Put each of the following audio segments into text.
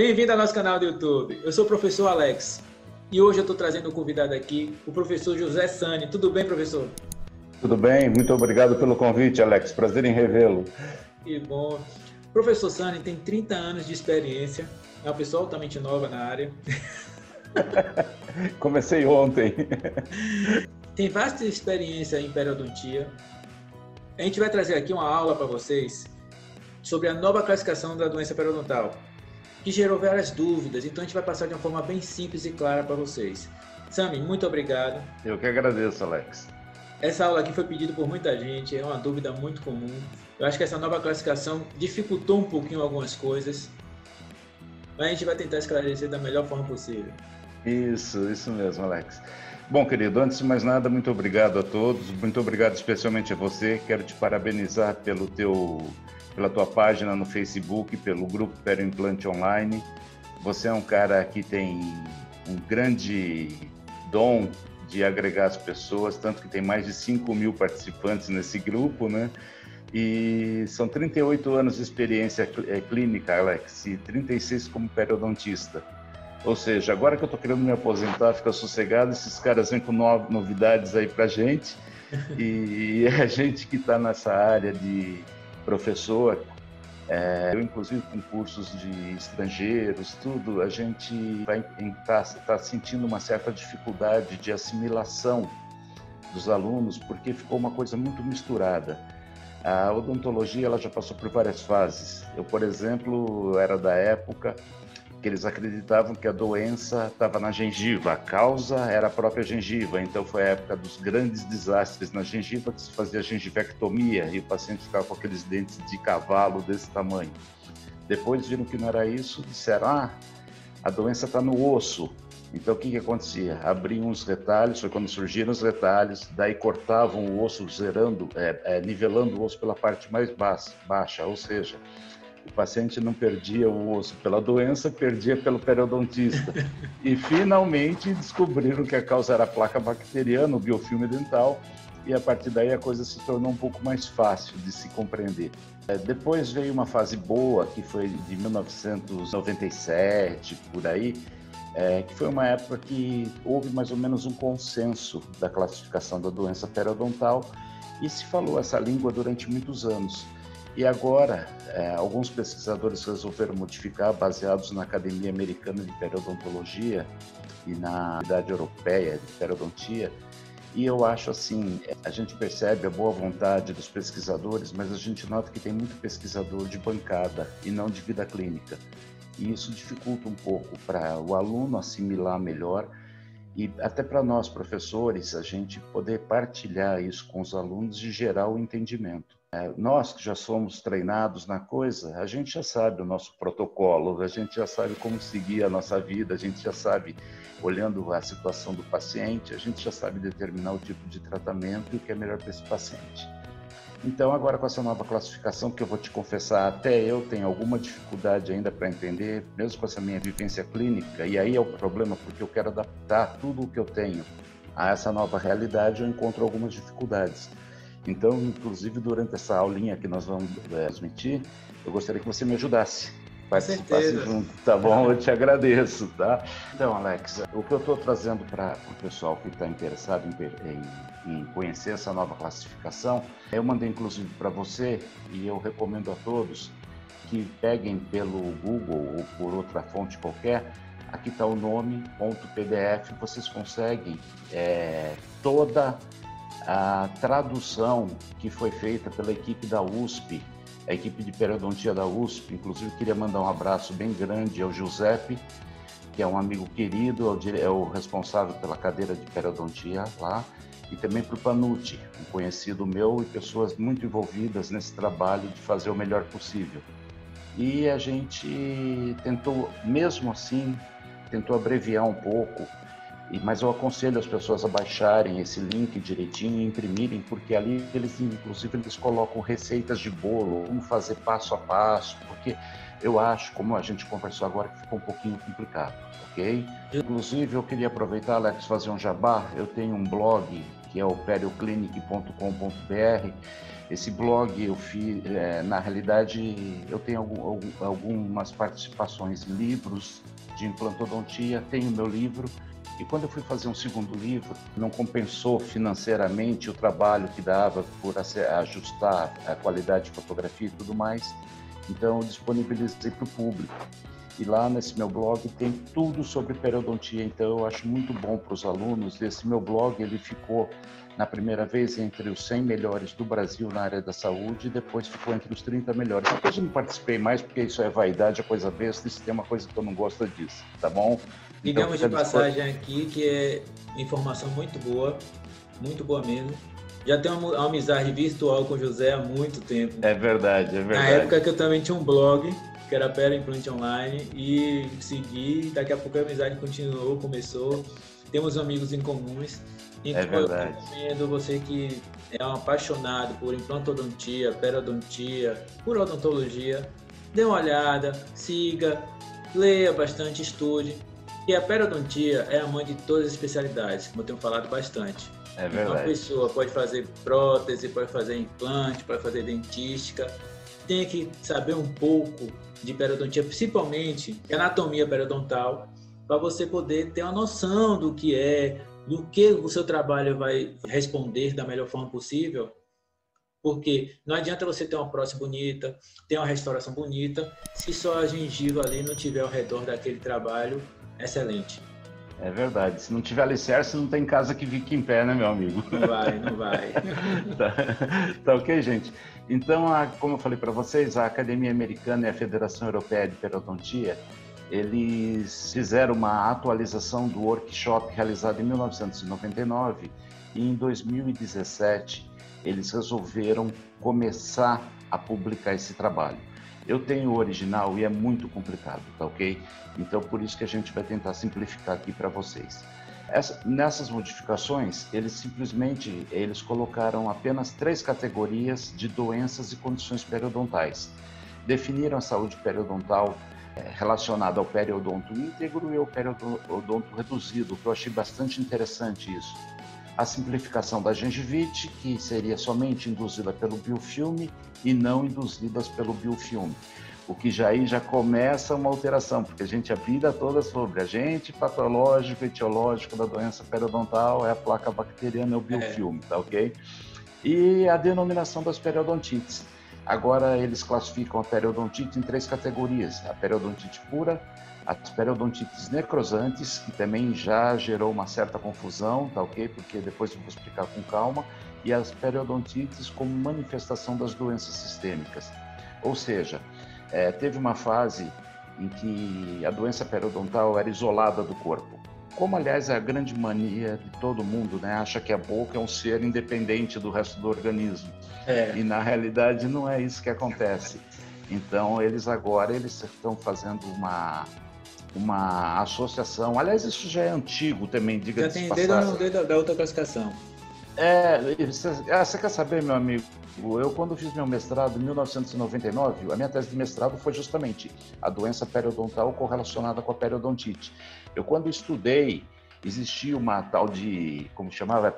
Bem-vindo ao nosso canal do YouTube. Eu sou o professor Alex e hoje eu estou trazendo um convidado aqui, o professor José Sani. Tudo bem, professor? Tudo bem, muito obrigado pelo convite, Alex. Prazer em revê-lo. Que bom. O professor Sani tem 30 anos de experiência, é uma pessoa altamente nova na área. Comecei ontem. Tem vasta experiência em periodontia. A gente vai trazer aqui uma aula para vocês sobre a nova classificação da doença periodontal, que gerou várias dúvidas, então a gente vai passar de uma forma bem simples e clara para vocês. Sami, muito obrigado. Eu que agradeço, Alex. Essa aula aqui foi pedida por muita gente, é uma dúvida muito comum. Eu acho que essa nova classificação dificultou um pouquinho algumas coisas, mas a gente vai tentar esclarecer da melhor forma possível. Isso mesmo, Alex. Bom, querido, antes de mais nada, muito obrigado a todos, muito obrigado especialmente a você. Quero te parabenizar pela tua página no Facebook, pelo grupo Peroimplante Online. Você é um cara que tem um grande dom de agregar as pessoas, tanto que tem mais de 5.000 participantes nesse grupo, né? E são 38 anos de experiência clínica, Alex, e 36 como periodontista. Ou seja, agora que eu estou querendo me aposentar, ficar sossegado, esses caras vêm com novidades aí pra gente. E a gente que está nessa área de professor, eu inclusive com cursos de estrangeiros, tudo, a gente vai tá sentindo uma certa dificuldade de assimilação dos alunos, porque ficou uma coisa muito misturada. A odontologia ela já passou por várias fases. Eu, por exemplo, era da época que eles acreditavam que a doença estava na gengiva, a causa era a própria gengiva, então foi a época dos grandes desastres na gengiva, que se fazia gengivectomia e o paciente ficava com aqueles dentes de cavalo desse tamanho. Depois viram que não era isso, disseram, a doença está no osso. Então o que acontecia? Abriam os retalhos, foi quando surgiram os retalhos, daí cortavam o osso, nivelando o osso pela parte mais baixa, ou seja, o paciente não perdia o osso pela doença, perdia pelo periodontista. E finalmente descobriram que a causa era a placa bacteriana, o biofilme dental, e a partir daí a coisa se tornou um pouco mais fácil de se compreender. Depois veio uma fase boa, que foi de 1997, por aí, que foi uma época que houve mais ou menos um consenso da classificação da doença periodontal e se falou essa língua durante muitos anos. E agora, alguns pesquisadores resolveram modificar, baseados na Academia Americana de Periodontologia e na Unidade Europeia de Periodontia, e eu acho assim, a gente percebe a boa vontade dos pesquisadores, mas a gente nota que tem muito pesquisador de bancada e não de vida clínica. E isso dificulta um pouco para o aluno assimilar melhor e até para nós, professores, a gente poder partilhar isso com os alunos e gerar o entendimento. Nós que já somos treinados na coisa, a gente já sabe o nosso protocolo, a gente já sabe como seguir a nossa vida, a gente já sabe, olhando a situação do paciente, a gente já sabe determinar o tipo de tratamento e o que é melhor para esse paciente. Então, agora com essa nova classificação, que eu vou te confessar, até eu tenho alguma dificuldade ainda para entender, mesmo com essa minha vivência clínica, e aí é o problema, porque eu quero adaptar tudo o que eu tenho a essa nova realidade, eu encontro algumas dificuldades. Então, inclusive, durante essa aulinha que nós vamos transmitir, eu gostaria que você me ajudasse. Participasse junto, tá bom? Eu te agradeço, tá? Então, Alex, o que eu estou trazendo para o pessoal que está interessado em conhecer essa nova classificação, eu mandei inclusive para você e eu recomendo a todos que peguem pelo Google ou por outra fonte qualquer. Aqui está o nome, .pdf, vocês conseguem toda a tradução que foi feita pela equipe da USP, a equipe de periodontia da USP. Inclusive queria mandar um abraço bem grande ao Giuseppe, que é um amigo querido, é o responsável pela cadeira de periodontia lá, e também para o Panucci, um conhecido meu e pessoas muito envolvidas nesse trabalho de fazer o melhor possível. E a gente tentou, mesmo assim, abreviar um pouco, mas eu aconselho as pessoas a baixarem esse link direitinho e imprimirem, porque ali inclusive eles colocam receitas de bolo, como fazer passo a passo, porque eu acho, como a gente conversou agora, que ficou um pouquinho complicado, ok? Inclusive eu queria aproveitar, Alex, fazer um jabá. Eu tenho um blog que é o perioclinic.com.br. Esse blog eu fiz, na realidade, eu tenho algumas participações em livros de implantodontia, tenho meu livro, e quando eu fui fazer um segundo livro, não compensou financeiramente o trabalho que dava por ajustar a qualidade de fotografia e tudo mais, então eu disponibilizei para o público. E lá nesse meu blog tem tudo sobre periodontia, então eu acho muito bom para os alunos. Esse meu blog, ele ficou na primeira vez entre os 100 melhores do Brasil na área da saúde, e depois ficou entre os 30 melhores. Depois eu não participei mais, porque isso é vaidade, é coisa besta, isso tem uma coisa que eu não gosto disso, tá bom? Então, Digamos de passagem aqui que é informação muito boa mesmo. Já tenho uma amizade virtual com o José há muito tempo. É verdade, é verdade. Na época que eu também tinha um blog, que era Pero Implante Online, e segui, daqui a pouco a amizade continuou, começou. Temos amigos em comuns. Então, é verdade. Eu recomendo você que é um apaixonado por implantodontia, periodontia, por odontologia, dê uma olhada, siga, leia bastante, estude. E a periodontia é a mãe de todas as especialidades, como eu tenho falado bastante. É verdade. Então, a pessoa pode fazer prótese, pode fazer implante, pode fazer dentística. Tem que saber um pouco de periodontia, principalmente anatomia periodontal, para você poder ter uma noção do que o seu trabalho vai responder da melhor forma possível. Porque não adianta você ter uma prótese bonita, ter uma restauração bonita, se só a gengiva ali não tiver ao redor daquele trabalho excelente. É verdade. Se não tiver alicerce, não tem casa que fique em pé, né, meu amigo? Não vai, não vai. Tá ok, gente? Então, como eu falei para vocês, a Academia Americana e a Federação Europeia de Periodontia, eles fizeram uma atualização do workshop realizado em 1999 e em 2017 eles resolveram começar a publicar esse trabalho. Eu tenho o original e é muito complicado, tá ok? Então, por isso que a gente vai tentar simplificar aqui para vocês. Nessas modificações, eles colocaram apenas 3 categorias de doenças e condições periodontais. Definiram a saúde periodontal relacionada ao periodonto íntegro e ao periodonto reduzido, que eu achei bastante interessante isso. A simplificação da gengivite, que seria somente induzida pelo biofilme e não induzidas pelo biofilme. O que já começa uma alteração, porque a vida toda sobre agente patológico, etiológico da doença periodontal, é a placa bacteriana, é o biofilme, tá ok? E a denominação das periodontites. Agora eles classificam a periodontite em 3 categorias: a periodontite pura, as periodontites necrosantes, que também já gerou uma certa confusão, tá ok? Porque depois eu vou explicar com calma, e as periodontites como manifestação das doenças sistêmicas. Ou seja, teve uma fase em que a doença periodontal era isolada do corpo. Como, aliás, é a grande mania de todo mundo, né? Acha que a boca é um ser independente do resto do organismo. E, na realidade, não é isso que acontece. Então, eles estão fazendo uma associação. Aliás, isso já é antigo também, diga-se de passagem. Já tem desde da outra classificação. Você quer saber, meu amigo? Eu, quando fiz meu mestrado em 1999, a minha tese de mestrado foi justamente a doença periodontal correlacionada com a periodontite. Eu, quando estudei, existia uma tal de, como chamava,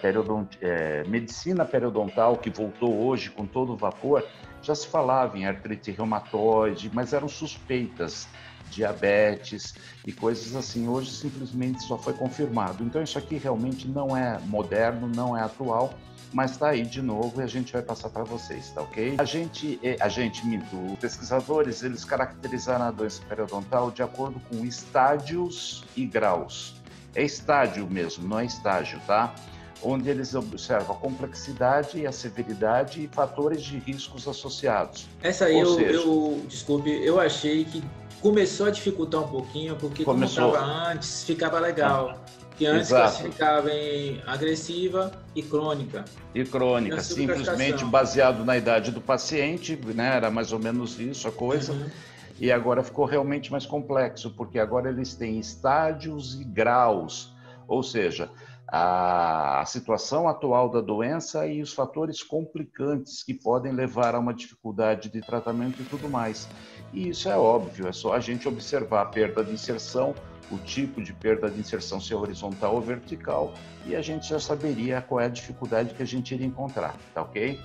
medicina periodontal, que voltou hoje com todo o vapor. Já se falava em artrite reumatoide, mas eram suspeitas, diabetes e coisas assim. Hoje simplesmente só foi confirmado. Então isso aqui realmente não é moderno, não é atual, mas está aí de novo e a gente vai passar para vocês, tá ok? Os pesquisadores, eles caracterizaram a doença periodontal de acordo com estádios e graus. É estádio mesmo, não é estágio, tá? Onde eles observam a complexidade e a severidade e fatores de riscos associados. Essa aí, desculpe, eu achei que começou a dificultar um pouquinho, porque como estava antes, ficava legal. Que antes classificava em agressiva e crônica. E crônica, simplesmente baseado na idade do paciente, né? Era mais ou menos isso a coisa. Uhum. E agora ficou realmente mais complexo, porque agora eles têm estádios e graus, ou seja, a situação atual da doença e os fatores complicantes que podem levar a uma dificuldade de tratamento e tudo mais. E isso é óbvio, é só a gente observar a perda de inserção o tipo de perda de inserção, se é horizontal ou vertical, e a gente já saberia qual é a dificuldade que a gente iria encontrar, tá ok?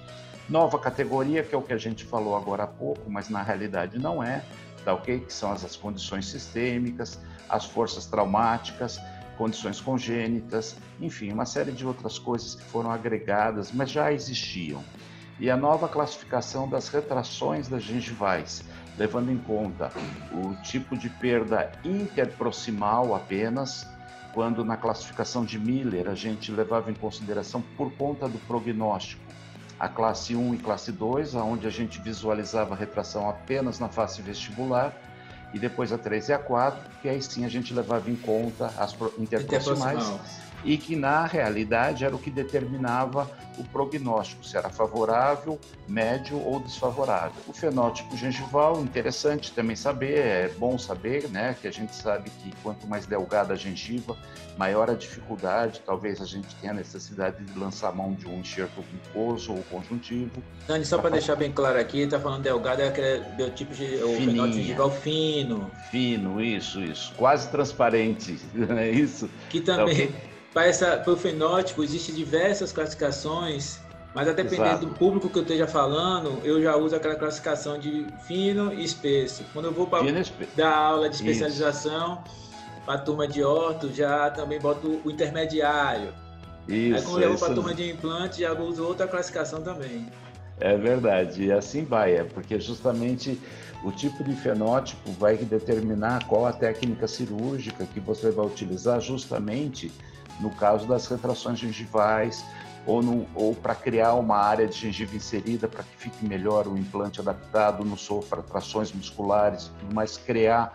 Nova categoria, que é o que a gente falou agora há pouco, mas na realidade não é, tá ok? Que são as condições sistêmicas, as forças traumáticas, condições congênitas, enfim, uma série de outras coisas que foram agregadas, mas já existiam. E a nova classificação das retrações das gengivais, levando em conta o tipo de perda interproximal apenas, quando na classificação de Miller a gente levava em consideração por conta do prognóstico a classe 1 e classe 2, onde a gente visualizava a retração apenas na face vestibular, e depois a 3 e a 4, que aí sim a gente levava em conta as interproximais, e que na realidade era o que determinava o prognóstico, se era favorável, médio ou desfavorável. O fenótipo gengival, interessante também saber, é bom saber, né, que a gente sabe que quanto mais delgada a gengiva, maior a dificuldade, talvez a gente tenha a necessidade de lançar mão de um enxerto mucoso ou conjuntivo. Dani, só para deixar bem claro aqui, está falando delgado, é aquele biotipo de o fenótipo gengival fino. Fino, isso, quase transparente, não é isso? Que também... Tá, okay? Para o fenótipo, existem diversas classificações, mas a depender do público que eu esteja falando, eu já uso aquela classificação de fino e espesso. Quando eu vou para dar aula de especialização para a turma de orto, já também boto o intermediário. Aí quando eu vou para a turma de implante, já uso outra classificação também. É verdade, e assim vai, porque justamente o tipo de fenótipo vai determinar qual a técnica cirúrgica que você vai utilizar justamente no caso das retrações gengivais, ou para criar uma área de gengiva inserida para que fique melhor o implante adaptado, não sofra trações musculares, mas criar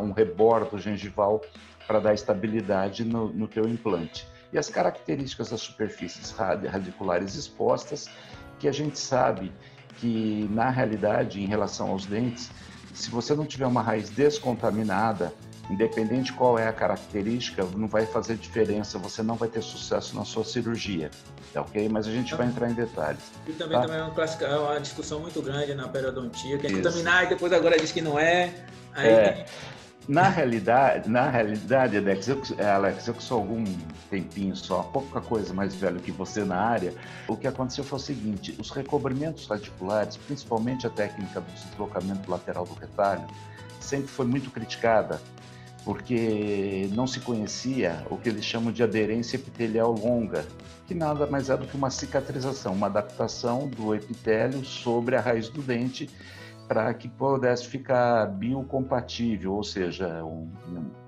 um rebordo gengival para dar estabilidade no teu implante. E as características das superfícies radiculares expostas, que a gente sabe que, na realidade, em relação aos dentes, se você não tiver uma raiz descontaminada, independente qual é a característica, não vai fazer diferença, você não vai ter sucesso na sua cirurgia, tá ok? Mas a gente vai entrar em detalhes. E também, tá? Também é uma discussão muito grande na periodontia, que é contaminar e depois agora diz que não é. Aí Na realidade, Alex, eu que sou algum tempinho só, pouca coisa mais velho que você na área, o que aconteceu foi o seguinte: os recobrimentos radiculares, principalmente a técnica do deslocamento lateral do retalho, sempre foi muito criticada, porque não se conhecia o que eles chamam de aderência epitelial longa, que nada mais é do que uma cicatrização, uma adaptação do epitélio sobre a raiz do dente para que pudesse ficar biocompatível, ou seja,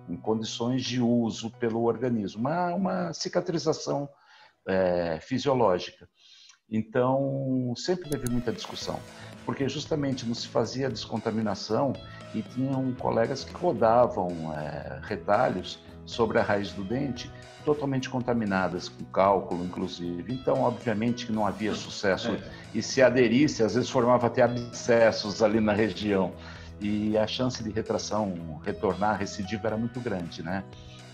em condições de uso pelo organismo, uma cicatrização fisiológica. Então, sempre teve muita discussão, porque justamente não se fazia descontaminação e tinham colegas que rodavam retalhos sobre a raiz do dente totalmente contaminadas, com cálculo, inclusive. Então, obviamente que não havia sucesso. E se aderisse, às vezes formava até abscessos ali na região. E a chance de retração, retornar, recidiva era muito grande, né?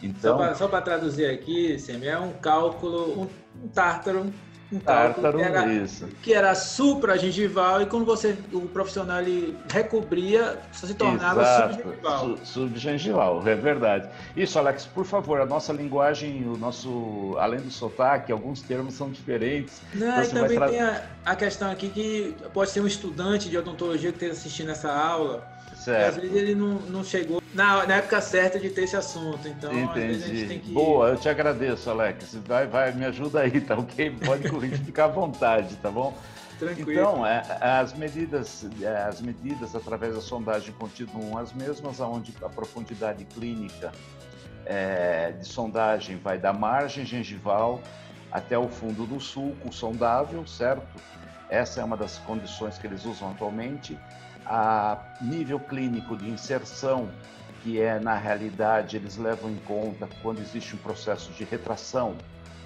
Então, só para traduzir aqui, Semi, é um cálculo, um tártaro, que era supragengival, e quando o profissional ele recobria, se tornava subgengival. Subgengival, é verdade. Isso, Alex, por favor, a nossa linguagem, além do sotaque, alguns termos são diferentes. Não, e também tem a questão aqui que pode ser um estudante de odontologia que esteja assistindo essa aula. Certo. Às vezes ele não chegou na época certa de ter esse assunto, então entendi. Às vezes a gente tem que... Boa, eu te agradeço, Alex. Vai, me ajuda aí, tá ok? Pode ficar à vontade, tá bom? Tranquilo. Então, as medidas através da sondagem continuam as mesmas, onde a profundidade clínica de sondagem vai da margem gengival até o fundo do sulco sondável, certo? Essa é uma das condições que eles usam atualmente. A nível clínico de inserção, que na realidade, eles levam em conta quando existe um processo de retração,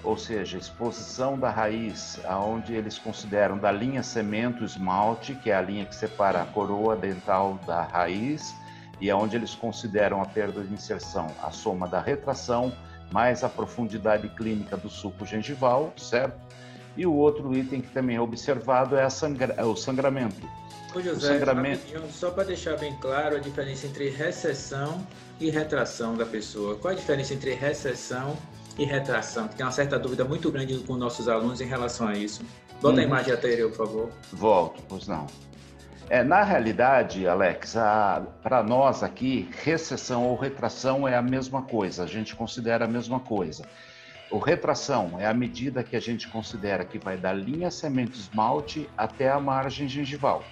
ou seja, exposição da raiz, aonde eles consideram da linha cemento-esmalte, que é a linha que separa a coroa dental da raiz, e aonde eles consideram a perda de inserção a soma da retração mais a profundidade clínica do sulco gengival, certo? E o outro item que também é observado é o sangramento. Ô O José, sangramento, rapidinho, só para deixar bem claro a diferença entre recessão e retração da pessoa. Qual a diferença entre recessão e retração? Tem uma certa dúvida muito grande com nossos alunos em relação a isso. Bota a uhum, imagem anterior, por favor. volto, pois não. Na realidade, Alex, para nós aqui, recessão ou retração é a mesma coisa, a gente considera a mesma coisa. O retração é a medida que a gente considera que vai da linha semente esmalte até a margem gengival,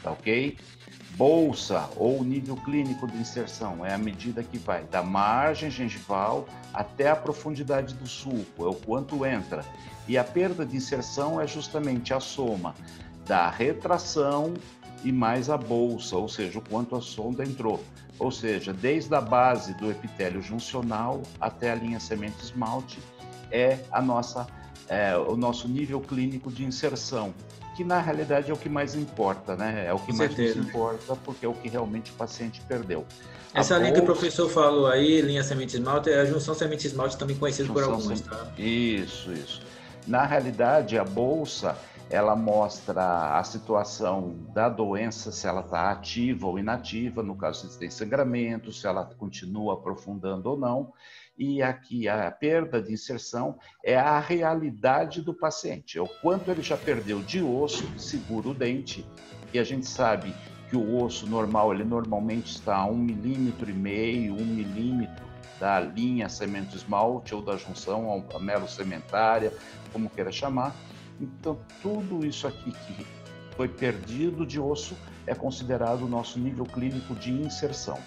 tá ok? Bolsa ou nível clínico de inserção é a medida que vai da margem gengival até a profundidade do sulco, é o quanto entra. E a perda de inserção é justamente a soma da retração e mais a bolsa, ou seja, o quanto a sonda entrou. Ou seja, desde a base do epitélio juncional até a linha semente esmalte é o nosso nível clínico de inserção, que na realidade é o que mais importa, né? É o que mais nos importa, porque é o que realmente o paciente perdeu. Essa linha que o professor falou aí, linha semente esmalte, é a junção semente esmalte, também conhecida por alguns, tá? Isso. Na realidade, a bolsa, ela mostra a situação da doença, se ela está ativa ou inativa, no caso se tem sangramento, se ela continua aprofundando ou não. E aqui a perda de inserção é a realidade do paciente, é o quanto ele já perdeu de osso que segura o dente, e a gente sabe que o osso normal, ele normalmente está a 1,5 milímetro, 1 milímetro da linha semento esmalte ou da junção amelo sementária, como queira chamar. Então, tudo isso aqui que foi perdido de osso é considerado o nosso nível clínico de inserção.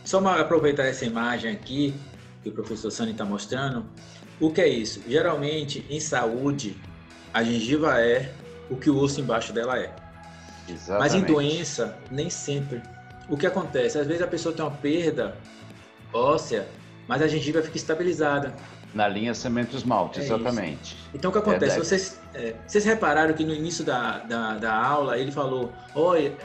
Só para aproveitar essa imagem aqui, que o professor Sani está mostrando, o que é isso? Geralmente, em saúde, a gengiva é o que o osso embaixo dela é. Exatamente. Mas em doença, nem sempre. O que acontece? Às vezes a pessoa tem uma perda óssea, mas a gengiva fica estabilizada. Na linha semento esmalte, exatamente. Isso. Então o que acontece? Vocês repararam que no início da aula ele falou: olha,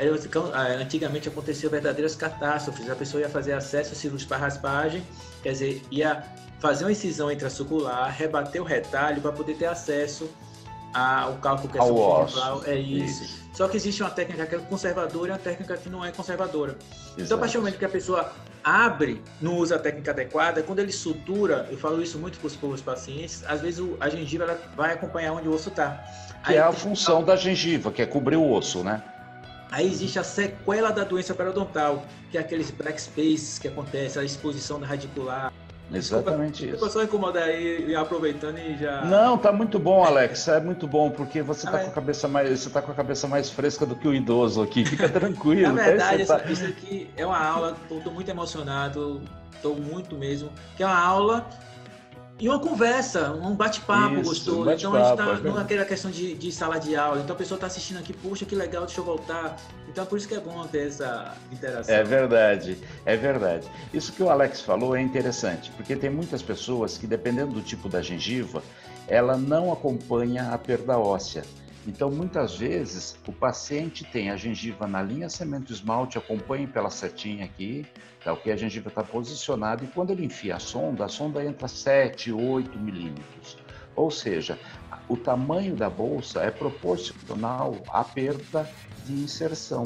antigamente aconteciam verdadeiras catástrofes, a pessoa ia fazer acesso cirúrgico para raspagem, quer dizer, ia fazer uma incisão intracelular, rebater o retalho para poder ter acesso ao cálculo que é subgengival. É isso. Só que existe uma técnica que é conservadora e uma técnica que não é conservadora. Exato. Então, a partir do momento que a pessoa abre, não usa a técnica adequada, quando ele sutura, eu falo isso muito para os pacientes, às vezes a gengiva ela vai acompanhar onde o osso está. Que é a função da gengiva, que é cobrir o osso, né? Aí existe a sequela da doença periodontal, que é aqueles black spaces que acontece, a exposição da radicular. Exatamente isso. Eu só incomodar aí, aproveitando e já... Não, tá muito bom, Alex, é muito bom, porque você tá com a cabeça mais fresca do que o idoso aqui, fica tranquilo. Na verdade, isso aqui é uma aula, estou muito emocionado, estou muito mesmo, que é uma aula e uma conversa, um bate-papo gostoso. Então a gente tá não é aquela questão de sala de aula, então a pessoa está assistindo aqui, puxa, que legal, deixa eu voltar. Então por isso que é bom ter essa interação. É verdade. Isso que o Alex falou é interessante, porque tem muitas pessoas que, dependendo do tipo da gengiva, ela não acompanha a perda óssea. Então, muitas vezes, o paciente tem a gengiva na linha semento esmalte, acompanhe pela setinha aqui, tá, ok? A gengiva está posicionada e quando ele enfia a sonda entra 7, 8 milímetros. Ou seja, o tamanho da bolsa é proporcional à perda de inserção.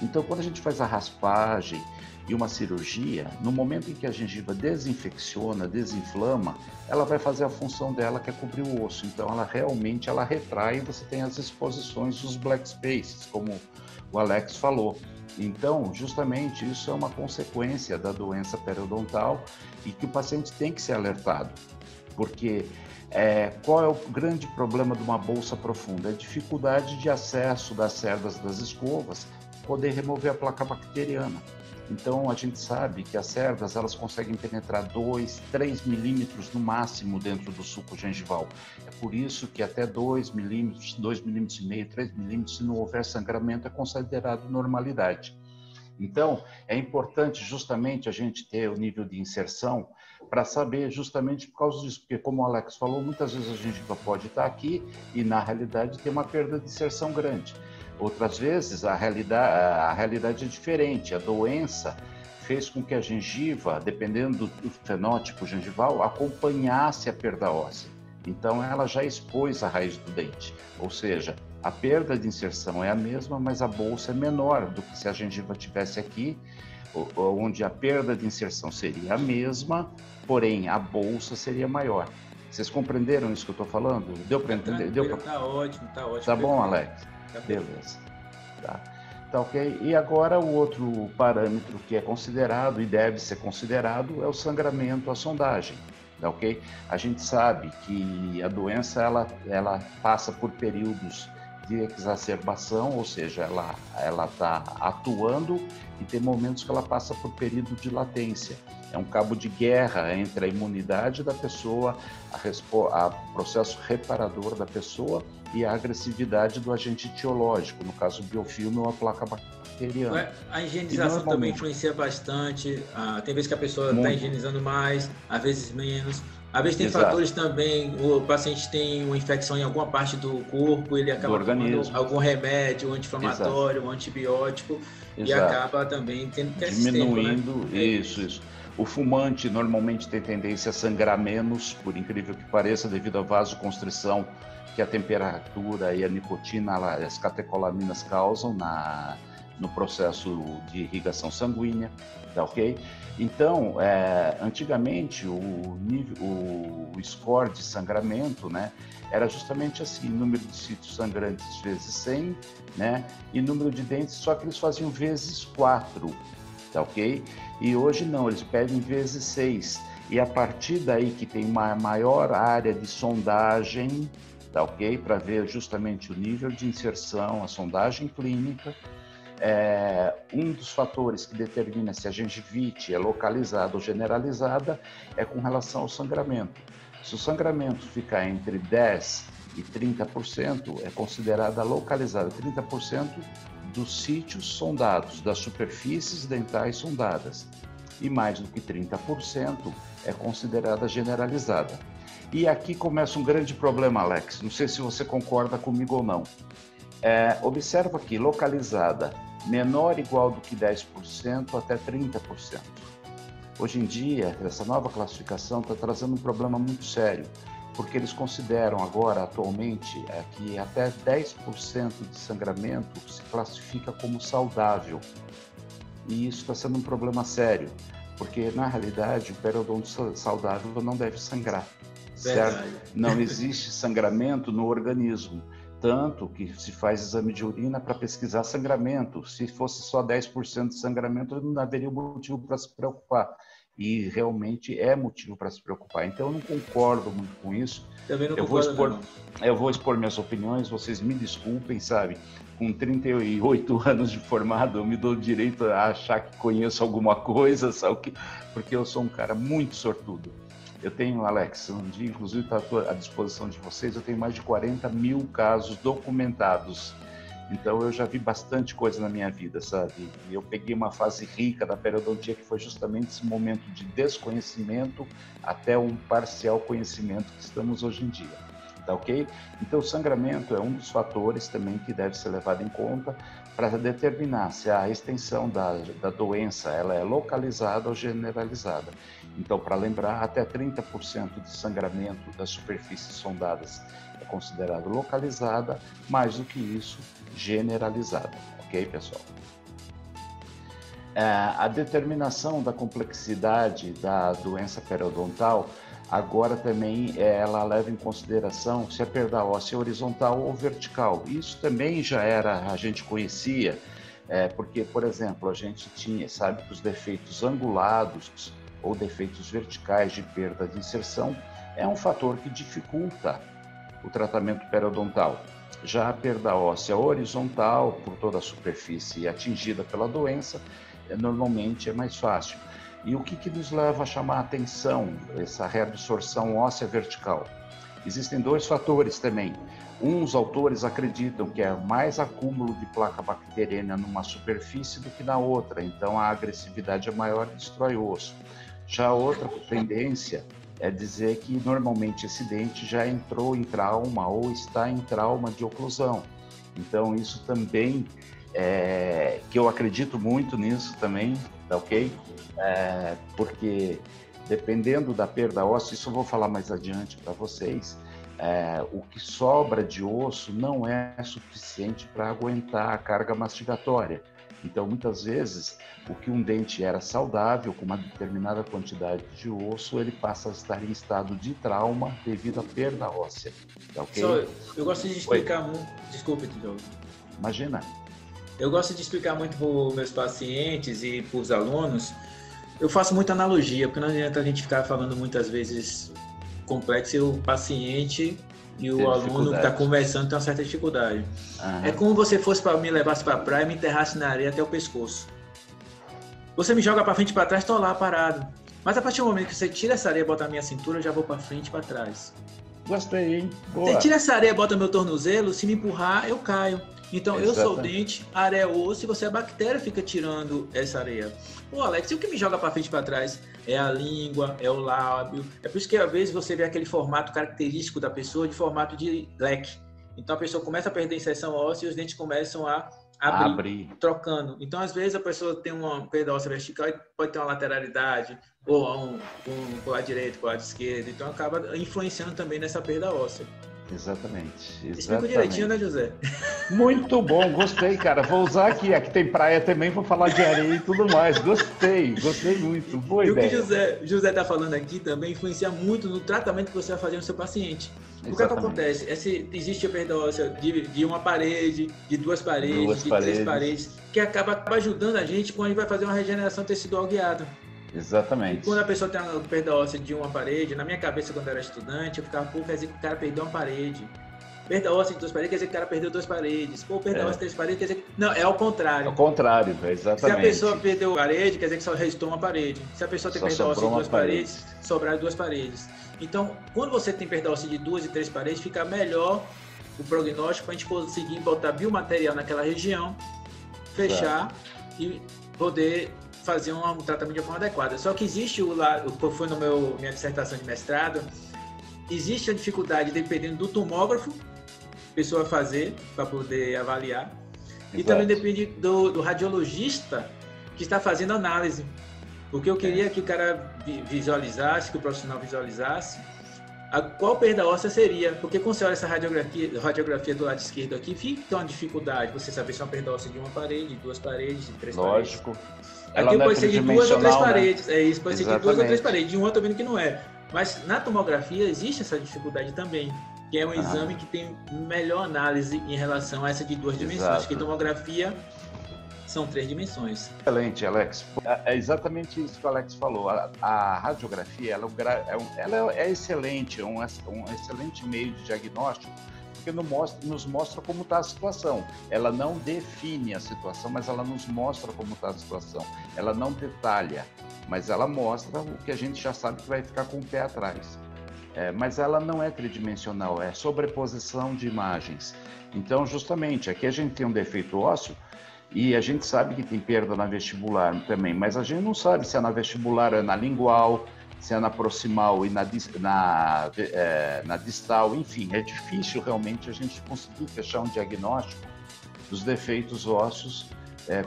Então, quando a gente faz a raspagem e uma cirurgia, no momento em que a gengiva desinfecciona, desinflama, ela vai fazer a função dela, que é cobrir o osso. Então, ela realmente retrai e você tem as exposições dos black spaces, como o Alex falou. Então, justamente, isso é uma consequência da doença periodontal e que o paciente tem que ser alertado, porque qual é o grande problema de uma bolsa profunda? É a dificuldade de acesso das cerdas das escovas, poder remover a placa bacteriana. Então, a gente sabe que as cerdas elas conseguem penetrar 2, 3 milímetros no máximo dentro do sulco gengival. É por isso que até 2 milímetros, 2,5 milímetros, 3 milímetros, se não houver sangramento, é considerado normalidade. Então, é importante justamente a gente ter o nível de inserção para saber justamente por causa disso, porque como o Alex falou, muitas vezes a gengiva pode estar aqui e na realidade tem uma perda de inserção grande. Outras vezes a realidade é diferente, a doença fez com que a gengiva, dependendo do fenótipo gengival, acompanhasse a perda óssea. Então ela já expôs a raiz do dente, ou seja, A perda de inserção é a mesma, mas a bolsa é menor do que se a gengiva tivesse aqui, onde a perda de inserção seria a mesma, porém a bolsa seria maior. Vocês compreenderam isso que eu estou falando? Deu para entender? Tá ótimo, tá ótimo. Tá bom, Alex? Tá beleza. Tá ok. E agora o outro parâmetro que é considerado e deve ser considerado é o sangramento, a sondagem. Tá ok? A gente sabe que a doença ela passa por períodos de exacerbação, ou seja, ela está atuando, e tem momentos que ela passa por período de latência. É um cabo de guerra entre a imunidade da pessoa, a processo reparador da pessoa e a agressividade do agente etiológico, no caso o biofilme ou a placa bacteriana. A higienização também influencia bastante. Tem vezes que a pessoa está higienizando mais, às vezes menos. Às vezes tem fatores também, o paciente tem uma infecção em alguma parte do corpo, ele acaba tomando algum remédio, um anti-inflamatório, um antibiótico, e acaba também tendo que diminuindo tempo, né? Isso. O fumante normalmente tem tendência a sangrar menos, por incrível que pareça, devido à vasoconstrição que a temperatura e a nicotina, as catecolaminas causam no processo de irrigação sanguínea, tá ok? Então, antigamente o score de sangramento, né, era justamente assim, número de sítios sangrantes vezes 100, né, e número de dentes, só que eles faziam vezes 4, tá ok? E hoje não, eles pedem vezes 6, e a partir daí que tem uma maior área de sondagem, tá ok? Para ver justamente o nível de inserção, a sondagem clínica. Um dos fatores que determina se a gengivite é localizada ou generalizada é com relação ao sangramento. Se o sangramento ficar entre 10% e 30%, é considerada localizada, 30% dos sítios sondados, das superfícies dentais sondadas, e mais do que 30% é considerada generalizada. E aqui começa um grande problema, Alex, não sei se você concorda comigo ou não. Observa aqui, localizada, menor ou igual do que 10% até 30%. Hoje em dia, essa nova classificação está trazendo um problema muito sério, porque eles consideram agora, atualmente, que até 10% de sangramento se classifica como saudável. E isso está sendo um problema sério, porque, na realidade, o periodonto saudável não deve sangrar, certo? Não existe sangramento no organismo. Tanto que se faz exame de urina para pesquisar sangramento. Se fosse só 10% de sangramento, não haveria motivo para se preocupar. E realmente é motivo para se preocupar. Então eu não concordo muito com isso. Também não concordo, eu vou expor minhas opiniões, vocês me desculpem, sabe? Com 38 anos de formado, eu me dou o direito a achar que conheço alguma coisa, sabe? Porque eu sou um cara muito sortudo. Eu tenho, Alex, um dia, inclusive está à disposição de vocês, eu tenho mais de 40 mil casos documentados. Então eu já vi bastante coisa na minha vida, sabe? E eu peguei uma fase rica da periodontia que foi justamente esse momento de desconhecimento até um parcial conhecimento que estamos hoje em dia. Tá ok? Então o sangramento é um dos fatores também que deve ser levado em conta para determinar se a extensão da doença ela é localizada ou generalizada. Então, para lembrar, até 30% de sangramento das superfícies sondadas é considerado localizada, mais do que isso, generalizada. Ok, pessoal? A determinação da complexidade da doença periodontal agora também ela leva em consideração se a perda óssea é horizontal ou vertical. Isso também já a gente conhecia, porque, por exemplo, a gente sabe que os defeitos angulados ou defeitos verticais de perda de inserção é um fator que dificulta o tratamento periodontal. Já a perda óssea horizontal, por toda a superfície atingida pela doença, normalmente é mais fácil. E o que nos leva a chamar a atenção essa reabsorção óssea vertical? Existem dois fatores também. Uns autores acreditam que é mais acúmulo de placa bacteriana numa superfície do que na outra, então a agressividade é maior e destrói o osso. Já outra tendência é dizer que normalmente esse dente já entrou em trauma ou está em trauma de oclusão. Então isso também, que eu acredito muito nisso também, tá ok? Porque dependendo da perda óssea, isso eu vou falar mais adiante para vocês, o que sobra de osso não é suficiente para aguentar a carga mastigatória. Então, muitas vezes, o que um dente era saudável, com uma determinada quantidade de osso, ele passa a estar em estado de trauma devido à perda óssea. Tá, ok? Só, eu gosto de explicar muito... Desculpe, Diogo. Imagina. Eu gosto de explicar muito para os meus pacientes e para os alunos. Eu faço muita analogia, porque não adianta a gente ficar falando muitas vezes complexo e o paciente e o aluno que está conversando tem uma certa dificuldade. É como você fosse me levasse para a praia e me enterrasse na areia até o pescoço. Você me joga para frente e para trás, estou lá parado. Mas a partir do momento que você tira essa areia e bota a minha cintura, eu já vou para frente e para trás. Gostei, hein? Boa. Você tira essa areia e bota meu tornozelo, se me empurrar, eu caio. Então, Exatamente. eu sou o dente, a areia é o osso e você é a bactéria, fica tirando essa areia. Pô, Alex, e o que me joga para frente e para trás? É a língua, é o lábio. É por isso que, às vezes, você vê aquele formato característico da pessoa de formato de leque. Então, a pessoa começa a perder a inserção óssea e os dentes começam a abrir, trocando. Então, às vezes, a pessoa tem uma perda óssea vertical e pode ter uma lateralidade, ou um pro lado direito, pro lado esquerdo. Então, acaba influenciando também nessa perda óssea. Exatamente. Explica direitinho, né, José? Muito bom, gostei, cara. Vou usar aqui tem praia também, vou falar de areia e tudo mais. Gostei muito. Boa ideia. E o que José está falando aqui também influencia muito no tratamento que você vai fazer no seu paciente. O que acontece? Existe a perda óssea de uma parede, de duas paredes, três paredes, que acaba ajudando a gente quando a gente vai fazer uma regeneração tecidual guiada. Exatamente. E quando a pessoa tem uma perda óssea de uma parede, na minha cabeça, quando eu era estudante, eu ficava, pô, quer dizer que o cara perdeu uma parede. Perda óssea de duas paredes, quer dizer que o cara perdeu duas paredes. Pô, perda óssea de três paredes, quer dizer que... Não, é ao contrário. É o contrário, exatamente. Se a pessoa perdeu parede, quer dizer que só restou uma parede. Se a pessoa tem perda óssea de duas paredes, sobraram duas paredes. Então, quando você tem perda óssea de duas e três paredes, fica melhor o prognóstico para a gente conseguir botar biomaterial naquela região, fechar e poder fazer um tratamento de forma adequada. Só que existe foi minha dissertação de mestrado, existe a dificuldade dependendo do tomógrafo, a pessoa fazer para poder avaliar. Exato. E também depende do radiologista que está fazendo análise. Porque eu queria que o cara visualizasse, que o profissional visualizasse qual perda óssea seria. Porque quando você olha essa radiografia do lado esquerdo aqui, fica uma dificuldade você saber se é uma perda óssea de uma parede, de duas paredes, de três paredes. Lógico. Aqui pode ser de duas ou três paredes. Né? É isso, pode ser de duas ou três paredes. De uma eu tô vendo que não é. Mas na tomografia existe essa dificuldade também, que é um exame que tem melhor análise em relação a essa de duas dimensões. Porque tomografia são três dimensões. Excelente, Alex. É exatamente isso que o Alex falou. A radiografia ela é excelente, é um excelente meio de diagnóstico, porque nos mostra como está a situação. Ela não define a situação, mas ela nos mostra como está a situação. Ela não detalha, mas ela mostra o que a gente já sabe que vai ficar com o pé atrás. Mas ela não é tridimensional, é sobreposição de imagens. Então, justamente, aqui a gente tem um defeito ósseo e a gente sabe que tem perda na vestibular também, mas a gente não sabe se é na vestibular ou é na lingual, se é na proximal e na distal, enfim, é difícil realmente a gente conseguir fechar um diagnóstico dos defeitos ósseos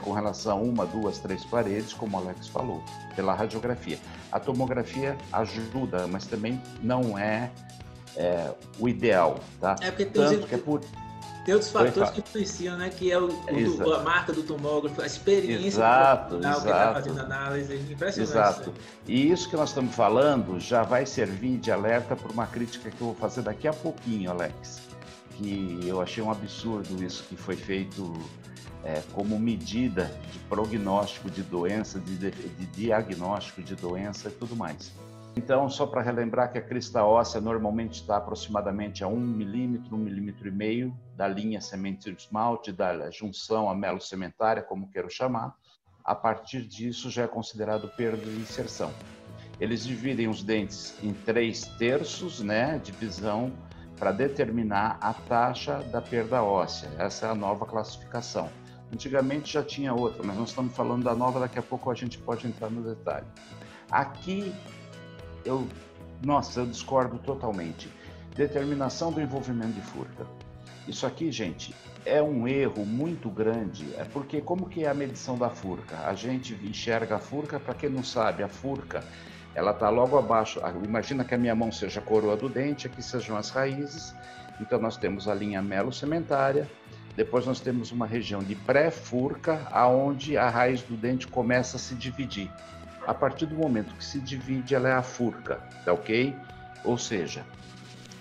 com relação a uma, duas, três paredes, como o Alex falou, pela radiografia. A tomografia ajuda, mas também não é o ideal, tá? Porque tem outros fatores que influenciam, né? Que é a marca do tomógrafo, a experiência do profissional que está fazendo análise. Impressionante. Exato. E isso que nós estamos falando já vai servir de alerta para uma crítica que eu vou fazer daqui a pouquinho, Alex. Que eu achei um absurdo isso que foi feito como medida de prognóstico de doença, de diagnóstico de doença e tudo mais. Então, só para relembrar que a crista óssea normalmente está aproximadamente a 1 milímetro, 1,5 milímetros da linha semente de esmalte, da junção amelo-sementária, como quero chamar. A partir disso já é considerado perda de inserção. Eles dividem os dentes em 3/3, né, divisão, para determinar a taxa da perda óssea. Essa é a nova classificação. Antigamente já tinha outra, mas nós estamos falando da nova, daqui a pouco a gente pode entrar no detalhe. Aqui, eu discordo totalmente. Determinação do envolvimento de furca. Isso aqui, gente, é um erro muito grande, porque como que é a medição da furca? A gente enxerga a furca, para quem não sabe, a furca ela está logo abaixo. Imagina que a minha mão seja a coroa do dente, aqui sejam as raízes. Então nós temos a linha melo-sementária, depois nós temos uma região de pré-furca, aonde a raiz do dente começa a se dividir. A partir do momento que se divide, ela é a furca, tá ok? Ou seja,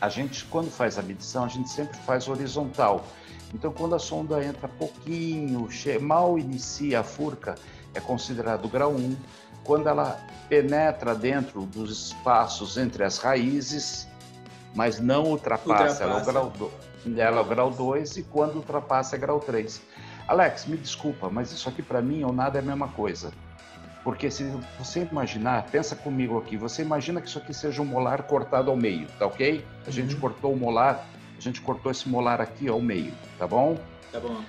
a gente, quando faz a medição, a gente sempre faz horizontal. Então, quando a sonda entra pouquinho, mal inicia a furca, é considerado grau 1. Quando ela penetra dentro dos espaços entre as raízes, mas não ultrapassa. Ela é o grau 2, e quando ultrapassa é grau 3. Alex, me desculpa, mas isso aqui para mim ou nada é a mesma coisa. Porque se você imaginar, pensa comigo aqui, você imagina que isso aqui seja um molar cortado ao meio, tá ok? A gente cortou o molar, a gente cortou esse molar aqui ao meio, tá bom? Tá bom.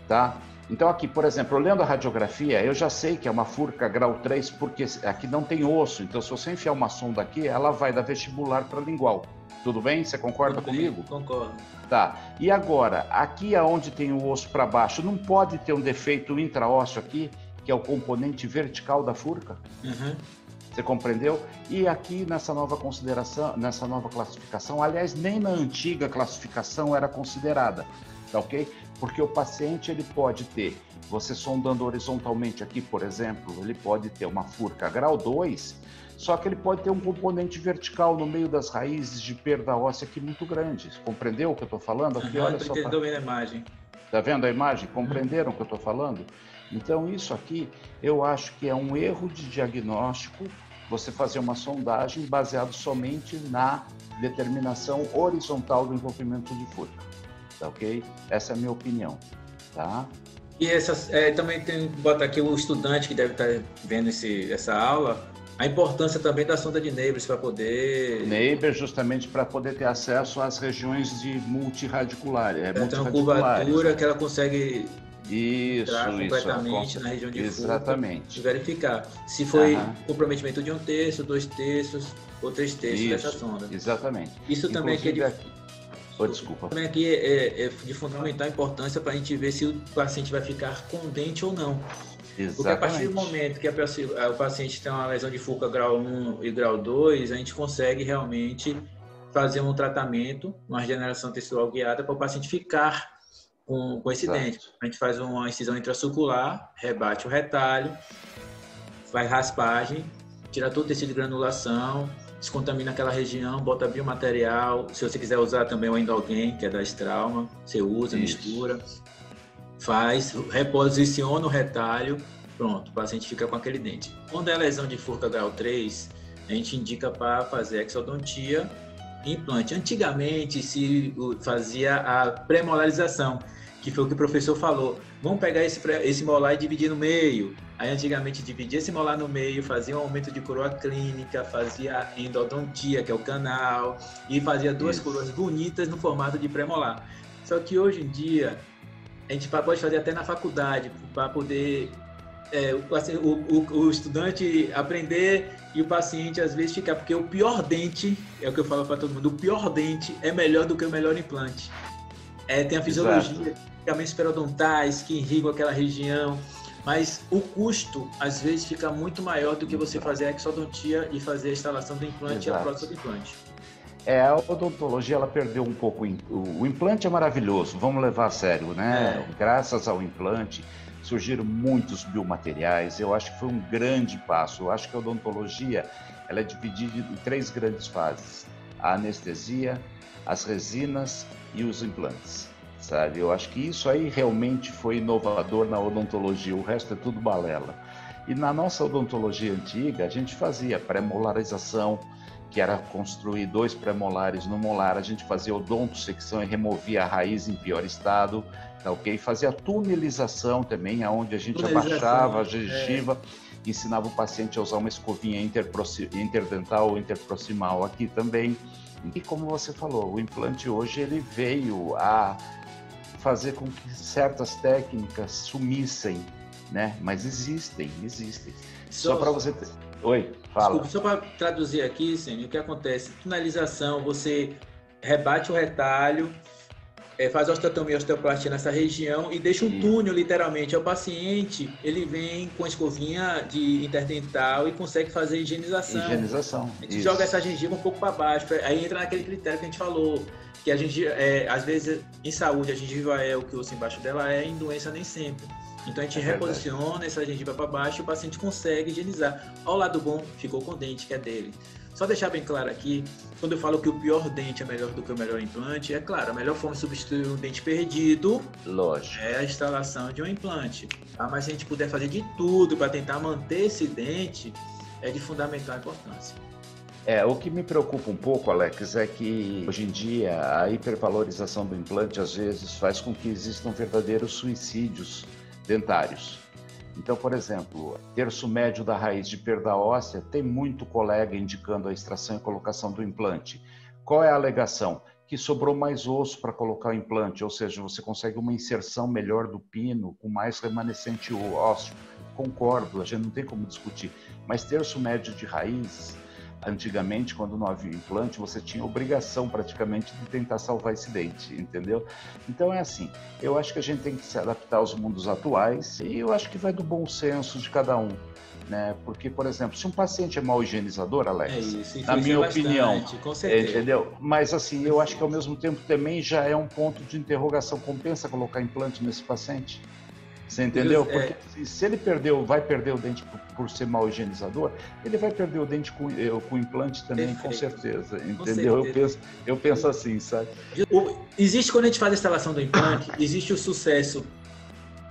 Tá? Então aqui, por exemplo, olhando a radiografia, eu já sei que é uma furca grau 3, porque aqui não tem osso, então se você enfiar uma sonda aqui, ela vai da vestibular para lingual. Tudo bem? Você concorda comigo? Concordo. Tá. E agora, aqui aonde tem o osso para baixo, não pode ter um defeito intraósseo aqui, que é o componente vertical da furca? Você compreendeu? E aqui nessa nova consideração, nessa nova classificação, aliás, nem na antiga classificação era considerada, tá ok? Porque o paciente, ele pode ter, você sondando horizontalmente aqui, por exemplo, ele pode ter uma furca grau 2, só que ele pode ter um componente vertical no meio das raízes de perda óssea aqui muito grande. Você compreendeu o que eu estou falando? Aqui, olha só. Estou vendo a imagem. Tá vendo a imagem? Compreenderam o que eu estou falando? Então, isso aqui, eu acho que é um erro de diagnóstico, você fazer uma sondagem baseado somente na determinação horizontal do envolvimento de furca, tá ok? Essa é a minha opinião, tá? E também tem que botar aqui o estudante que deve estar vendo essa aula, a importância também da sonda de Neighbors para poder... Neighbors justamente para poder ter acesso às regiões de multiradicular. Ela tem uma curvatura que ela consegue... entrar Isso, completamente na região de exatamente. E verificar se foi comprometimento de 1/3, 2/3 ou 3/3 dessa sonda. Exatamente. Isso também aqui desculpa. Também aqui é de fundamental importância para a gente ver se o paciente vai ficar com dente ou não. Exatamente. Porque a partir do momento que o paciente tem uma lesão de furca grau 1 e grau 2, a gente consegue realmente fazer um tratamento, uma regeneração textural guiada para o paciente ficar com esse dente. A gente faz uma incisão intracircular, rebate o retalho, faz raspagem, tira todo o tecido de granulação, descontamina aquela região, bota biomaterial. Se você quiser usar também o Endogain, que é da Straumann, você usa, mistura, faz, reposiciona o retalho, pronto, o paciente fica com aquele dente. Quando é lesão de furca grau 3, a gente indica para fazer exodontia e implante. Antigamente se fazia a pré-molarização, que foi o que o professor falou. Vamos pegar esse molar e dividir no meio. Aí antigamente dividia esse molar no meio, fazia um aumento de coroa clínica, fazia endodontia, que é o canal, e fazia duas coroas bonitas no formato de pré-molar. Só que hoje em dia, a gente pode fazer até na faculdade, para poder o estudante aprender e o paciente às vezes ficar, porque o pior dente, é o que eu falo para todo mundo, o pior dente é melhor do que o melhor implante. Tem a fisiologia, ligamentos periodontais que irrigam aquela região, mas o custo às vezes fica muito maior do que você fazer a exodontia e fazer a instalação do implante e a prótese do implante. A odontologia, ela perdeu um pouco. O implante é maravilhoso, vamos levar a sério, né? Graças ao implante, surgiram muitos biomateriais. Eu acho que foi um grande passo. Eu acho que a odontologia, ela é dividida em 3 grandes fases: a anestesia, as resinas e os implantes, sabe? Eu acho que isso aí realmente foi inovador na odontologia. O resto é tudo balela. E na nossa odontologia antiga, a gente fazia pré-molarização, que era construir 2 pré-molares no molar, a gente fazia odontosecção e removia a raiz em pior estado, tá ok? Fazia tunelização também, onde a gente abaixava a gengiva, ensinava o paciente a usar uma escovinha interdental ou interproximal aqui também. E como você falou, o implante hoje ele veio a fazer com que certas técnicas sumissem, né? Mas existem. Só para você ter... Oi, fala. Desculpa, só para traduzir aqui, Sênio, o que acontece? Tunelização, você rebate o retalho, faz osteotomia, osteoplastia nessa região e deixa um túnel, literalmente. O paciente, ele vem com a escovinha de interdental e consegue fazer higienização. Higienização. A gente joga essa gengiva um pouco para baixo. Aí entra naquele critério que a gente falou, que a gengiva, às vezes, em saúde, a gengiva é o que o osso embaixo dela é, em doença nem sempre. Então a gente reposiciona essa gengiva para baixo e o paciente consegue higienizar. Ao lado bom, ficou com o dente que é dele. Só deixar bem claro aqui, quando eu falo que o pior dente é melhor do que o melhor implante, é claro, a melhor forma de substituir um dente perdido, lógico, é a instalação de um implante. Tá? Mas se a gente puder fazer de tudo para tentar manter esse dente, é de fundamental importância. O que me preocupa um pouco, Alex, é que hoje em dia a hipervalorização do implante às vezes faz com que existam verdadeiros suicídios dentários. Então, por exemplo, terço médio da raiz de perda óssea, tem muito colega indicando a extração e colocação do implante. Qual é a alegação? Que sobrou mais osso para colocar o implante, ou seja, você consegue uma inserção melhor do pino com mais remanescente ósseo. Concordo, a gente não tem como discutir, mas terço médio de raiz, antigamente, quando não havia implante, você tinha obrigação praticamente de tentar salvar esse dente, entendeu? Então é assim, eu acho que a gente tem que se adaptar aos mundos atuais e eu acho que vai do bom senso de cada um, né? Porque, por exemplo, se um paciente é mau higienizador, Alex, na minha opinião, com certeza. Entendeu? Mas assim, eu acho que ao mesmo tempo também já é um ponto de interrogação, compensa colocar implante nesse paciente? Você entendeu? Porque se ele vai perder o dente por ser mau higienizador, ele vai perder o dente com implante também, com certeza. Entendeu? Eu penso assim, sabe? Existe, quando a gente faz a instalação do implante, existe o sucesso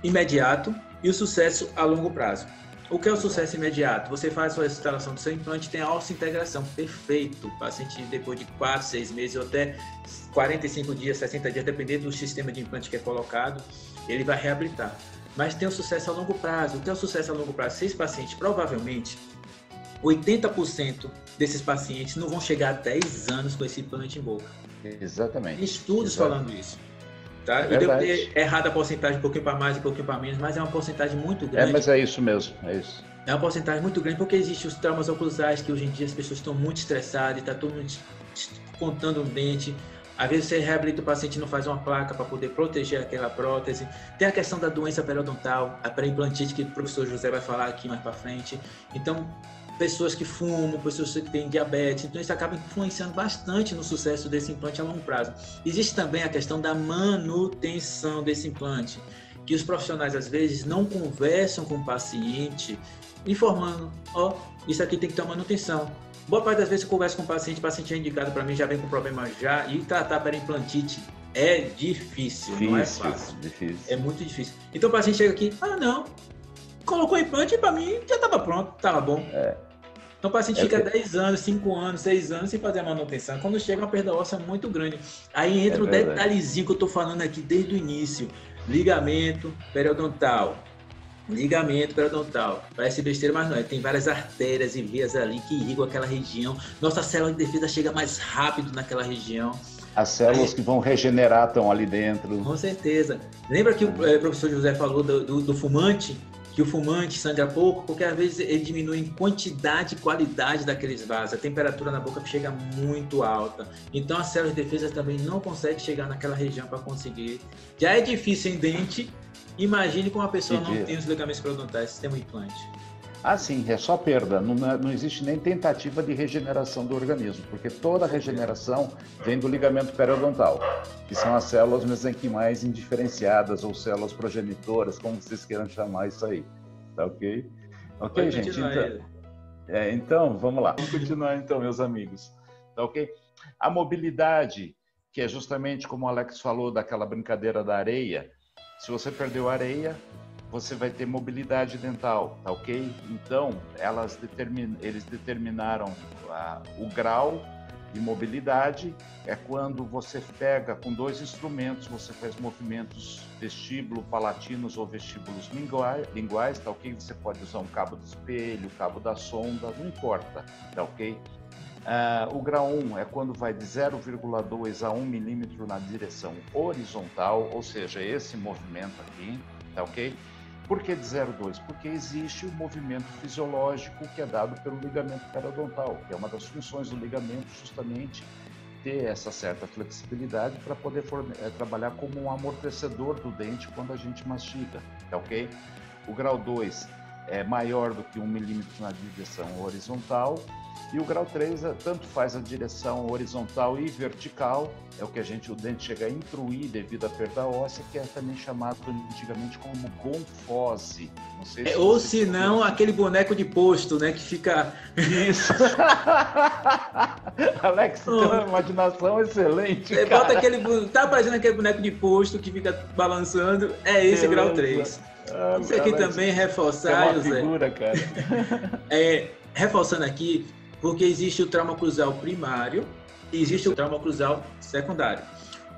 imediato e o sucesso a longo prazo. O que é o sucesso imediato? Você faz a sua instalação do seu implante, tem a osso-integração, perfeito. O paciente, depois de 4, 6 meses ou até 45 dias, 60 dias, dependendo do sistema de implante que é colocado, ele vai reabilitar. Mas tem o sucesso a longo prazo. O que é o sucesso a longo prazo? Esses pacientes, provavelmente, 80% desses pacientes não vão chegar a 10 anos com esse implante em boca. Exatamente. Tem estudos falando isso. Tá? Eu devo ter errado a porcentagem, um pouquinho para mais, um pouquinho para menos, mas é uma porcentagem muito grande. Mas é isso mesmo, é isso. É uma porcentagem muito grande, porque existem os traumas oclusais, que hoje em dia as pessoas estão muito estressadas, está todo mundo contando um dente. Às vezes você reabilita o paciente e não faz uma placa para poder proteger aquela prótese. Tem a questão da doença periodontal, a pré-implantite, que o professor José vai falar aqui mais para frente. Então, pessoas que fumam, pessoas que têm diabetes, então isso acaba influenciando bastante no sucesso desse implante a longo prazo. Existe também a questão da manutenção desse implante, que os profissionais às vezes não conversam com o paciente, informando, isso aqui tem que ter uma manutenção. Boa parte das vezes eu converso com o paciente é indicado para mim, já vem com problema já, e tratar periimplantite é difícil, não é fácil. Difícil. É muito difícil. Então o paciente chega aqui, não, colocou implante e para mim já estava pronto, estava bom. Então o paciente fica 10 anos, 5 anos, 6 anos sem fazer a manutenção. Quando chega uma perda óssea muito grande. Aí entra o detalhezinho que eu estou falando aqui desde o início. Ligamento periodontal. Parece besteira, mas não é. Tem várias artérias e veias ali que irrigam aquela região. Nossa célula de defesa chega mais rápido naquela região. As células que vão regenerar estão ali dentro. Com certeza. Lembra que o professor José falou do fumante? Que o fumante sangra pouco, porque às vezes ele diminui em quantidade e qualidade daqueles vasos. A temperatura na boca chega muito alta. Então as células de defesa também não conseguem chegar naquela região para conseguir. Já é difícil em dente. Imagine como uma pessoa não tem os ligamentos periodontais, sistema implante. Sim, é só perda. Não existe nem tentativa de regeneração do organismo, porque toda regeneração vem do ligamento periodontal, que são as células mesenquimais indiferenciadas ou células progenitoras, como vocês queiram chamar isso aí. Tá ok? Ok, gente? Então, vamos lá. Vamos continuar então, meus amigos. Tá ok? A mobilidade, que é justamente como o Alex falou, daquela brincadeira da areia. Se você perdeu a areia, você vai ter mobilidade dental, tá ok? Então, eles determinaram o grau de mobilidade, é quando você pega com 2 instrumentos, você faz movimentos vestíbulo-palatinos ou vestíbulos linguais, tá ok? Você pode usar um cabo de espelho, cabo da sonda, não importa, tá ok? O grau 1 é quando vai de 0,2 a 1 milímetro na direção horizontal, ou seja, esse movimento aqui, tá ok? Por que de 0,2? Porque existe o movimento fisiológico que é dado pelo ligamento periodontal, que é uma das funções do ligamento justamente ter essa certa flexibilidade para poder trabalhar como um amortecedor do dente quando a gente mastiga, tá ok? O grau 2 é maior do que 1 milímetro na direção horizontal, e o grau 3 tanto faz a direção horizontal e vertical, é o que o dente chega a intruir devido à perda óssea, que é também chamado antigamente como gonfose. Não sei se ou se não, aquele boneco de posto, né, que fica... Isso! Alex, tem uma imaginação excelente, cara. Bota aquele... Tá parecendo aquele boneco de posto que fica balançando, é esse grau 3. Isso aqui Alex, também reforçar, é uma José. Figura, cara. Reforçando aqui, porque existe o trauma cruzal primário e existe o trauma cruzal secundário.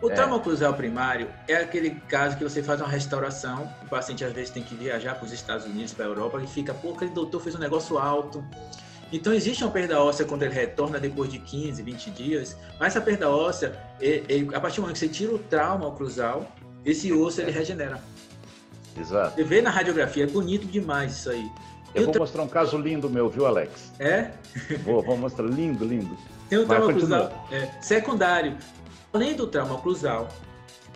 O trauma cruzal primário é aquele caso que você faz uma restauração, o paciente às vezes tem que viajar para os Estados Unidos, para a Europa, e fica, pô, aquele doutor fez um negócio alto. Então existe uma perda óssea quando ele retorna depois de 15, 20 dias, mas essa perda óssea, a partir do momento que você tira o trauma cruzal, esse osso ele regenera. Exato. Você vê na radiografia, é bonito demais isso aí. Eu vou mostrar um caso lindo meu, viu, Alex? É? Vou mostrar, lindo. Tem o trauma cruzal secundário. Além do trauma cruzal,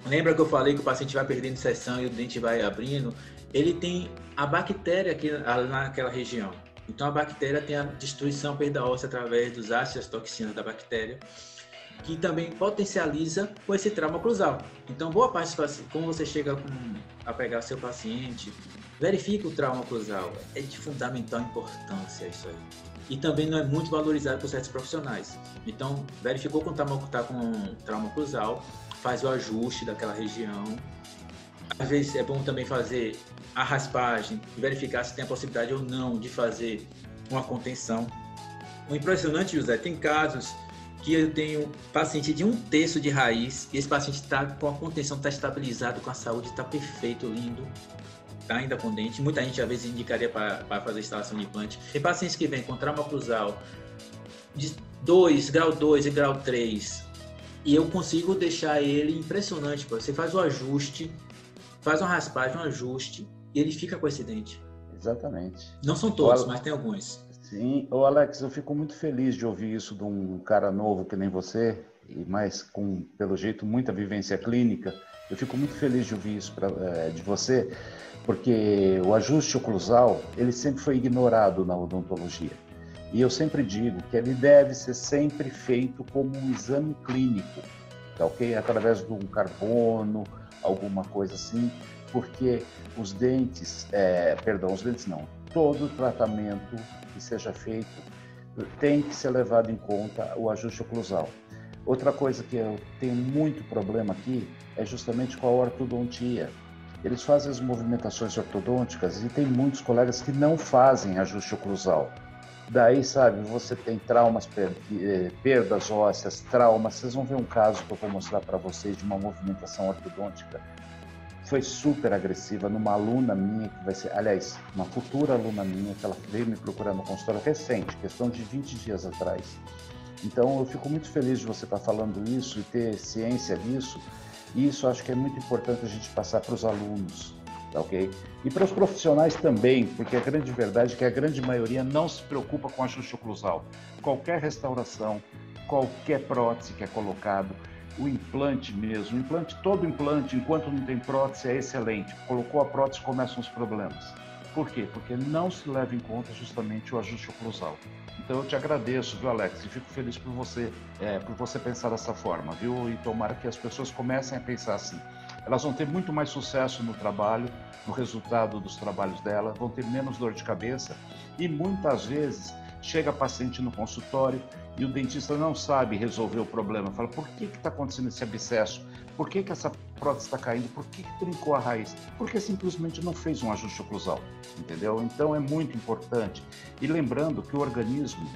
lembra que eu falei que o paciente vai perdendo seção e o dente vai abrindo? Ele tem a bactéria aqui naquela região. Então a bactéria tem a destruição, perda óssea através dos ácidos, toxinas da bactéria, que também potencializa com esse trauma cruzal. Então boa parte dos pacientes, como você chega a pegar seu paciente, verifique o trauma cruzal. É de fundamental importância isso aí. E também não é muito valorizado por certos profissionais. Então, verificou que está com trauma cruzal, faz o ajuste daquela região. Às vezes é bom também fazer a raspagem e verificar se tem a possibilidade ou não de fazer uma contenção. O impressionante, José, tem casos que eu tenho paciente de 1/3 de raiz e esse paciente está com a contenção, está estabilizado, com a saúde, está perfeito, lindo. Tá ainda com dente. Muita gente às vezes indicaria para fazer instalação de implante. Tem pacientes que vêm com trauma cruzal de grau 2 e grau 3 e eu consigo deixar ele impressionante. Você faz o ajuste, faz uma raspagem, um ajuste e ele fica com esse dente. Exatamente. Não são todos, mas tem alguns. Sim. Ô Alex, eu fico muito feliz de ouvir isso de um cara novo que nem você, mas com, pelo jeito, muita vivência clínica. Eu fico muito feliz de ouvir isso de você, porque o ajuste oclusal, ele sempre foi ignorado na odontologia. E eu sempre digo que ele deve ser sempre feito como um exame clínico, tá ok? Através de um carbono, alguma coisa assim, porque os dentes não, todo tratamento que seja feito tem que ser levado em conta o ajuste oclusal. Outra coisa que eu tenho muito problema aqui é justamente com a ortodontia. Eles fazem as movimentações ortodônticas e tem muitos colegas que não fazem ajuste oclusal. Daí, sabe, você tem traumas, perdas ósseas, traumas. Vocês vão ver um caso que eu vou mostrar para vocês de uma movimentação ortodôntica. Foi super agressiva numa aluna minha, que vai ser, aliás, uma futura aluna minha, que ela veio me procurar no consultório recente, questão de 20 dias atrás. Então, eu fico muito feliz de você estar falando isso e ter ciência disso. E isso acho que é muito importante a gente passar para os alunos, tá ok? E para os profissionais também, porque a grande verdade é que a grande maioria não se preocupa com ajuste oclusal. Qualquer restauração, qualquer prótese que é colocado, o implante mesmo, todo implante, enquanto não tem prótese, é excelente. Colocou a prótese, começam os problemas. Por quê? Porque não se leva em conta justamente o ajuste oclusal. Então eu te agradeço, viu, Alex? E fico feliz por você pensar dessa forma, viu? E tomara que as pessoas comecem a pensar assim. Elas vão ter muito mais sucesso no trabalho, no resultado dos trabalhos delas, vão ter menos dor de cabeça e muitas vezes chega paciente no consultório e o dentista não sabe resolver o problema. Fala, por que está acontecendo esse abscesso? Por que essa prótese está caindo? Por que trincou a raiz? Porque simplesmente não fez um ajuste oclusal, entendeu? Então é muito importante. E lembrando que o organismo,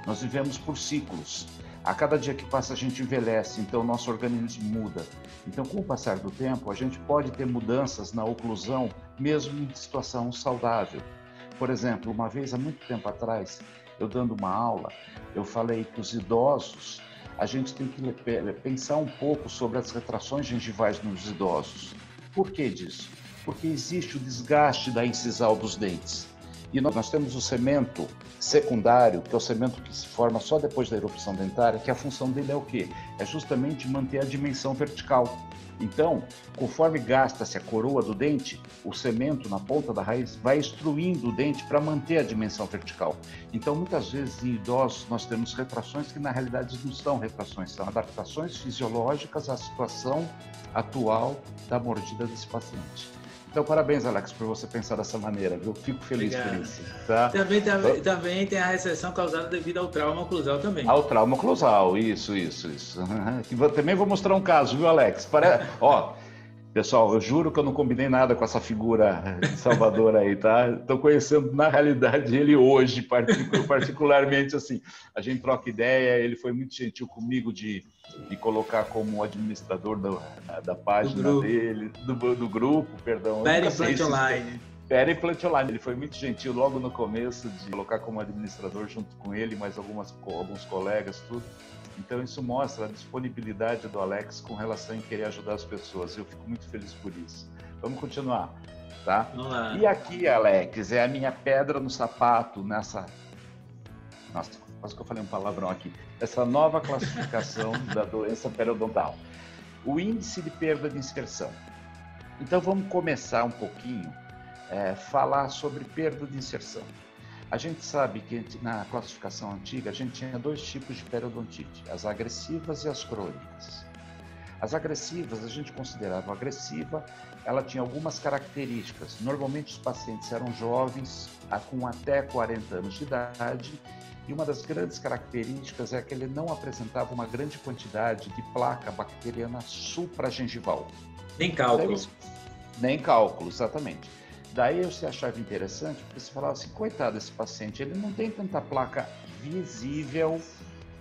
nós vivemos por ciclos. A cada dia que passa a gente envelhece, então o nosso organismo muda. Então com o passar do tempo a gente pode ter mudanças na oclusão, mesmo em situação saudável. Por exemplo, uma vez há muito tempo atrás, eu dando uma aula, eu falei que os idosos, a gente tem que pensar um pouco sobre as retrações gengivais nos idosos. Por que disso? Porque existe o desgaste da incisal dos dentes. E nós temos o cemento secundário, que é o cemento que se forma só depois da erupção dentária, que a função dele é o quê? É justamente manter a dimensão vertical. Então, conforme gasta-se a coroa do dente, o cemento na ponta da raiz vai extruindo o dente para manter a dimensão vertical. Então, muitas vezes em idosos nós temos retrações que na realidade não são retrações, são adaptações fisiológicas à situação atual da mordida desse paciente. Então, parabéns, Alex, por você pensar dessa maneira, viu? Fico feliz por isso. Tá? Também tem a recessão causada devido ao trauma oclusal também. Ao trauma oclusal, isso. Também vou mostrar um caso, viu, Alex? Ó, pessoal, eu juro que eu não combinei nada com essa figura de Salvador aí, tá? Estou conhecendo, na realidade, ele hoje, particularmente, assim. A gente troca ideia, ele foi muito gentil comigo de colocar como administrador da página dele, do grupo, perdão. Periplant Online. Periplant Online. Ele foi muito gentil logo no começo de colocar como administrador junto com ele, mais alguns colegas, tudo. Então isso mostra a disponibilidade do Alex com relação em querer ajudar as pessoas. Eu fico muito feliz por isso. Vamos continuar, tá? Vamos lá. E aqui, Alex, é a minha pedra no sapato nessa... Nossa, quase que eu falei um palavrão aqui. Essa nova classificação da doença periodontal. O índice de perda de inserção. Então vamos começar um pouquinho falar sobre perda de inserção. A gente sabe que na classificação antiga a gente tinha dois tipos de periodontite, as agressivas e as crônicas. As agressivas, a gente considerava agressiva, ela tinha algumas características. Normalmente os pacientes eram jovens, com até 40 anos de idade, e uma das grandes características é que ele não apresentava uma grande quantidade de placa bacteriana supragengival. Nem cálculo. Nem cálculo, exatamente. Daí eu se achava interessante, porque você falava assim, coitado desse paciente, ele não tem tanta placa visível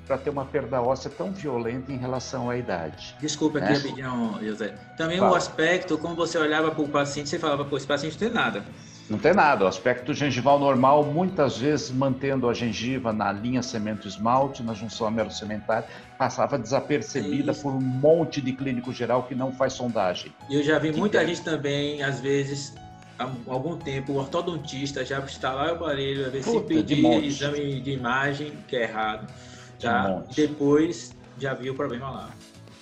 para ter uma perda óssea tão violenta em relação à idade. Desculpa aqui, rapidinho, José. Também o aspecto, como você olhava para o paciente, você falava, pô, esse paciente não tem nada. Não tem nada. O aspecto gengival normal, muitas vezes mantendo a gengiva na linha cemento-esmalte, na junção amero-cementária, passava desapercebida por um monte de clínico geral que não faz sondagem. E eu já vi muita gente também, às vezes, há algum tempo, o ortodontista já instalar o aparelho, a ver se pedir exame de imagem, que é errado. Já, depois já viu o problema lá.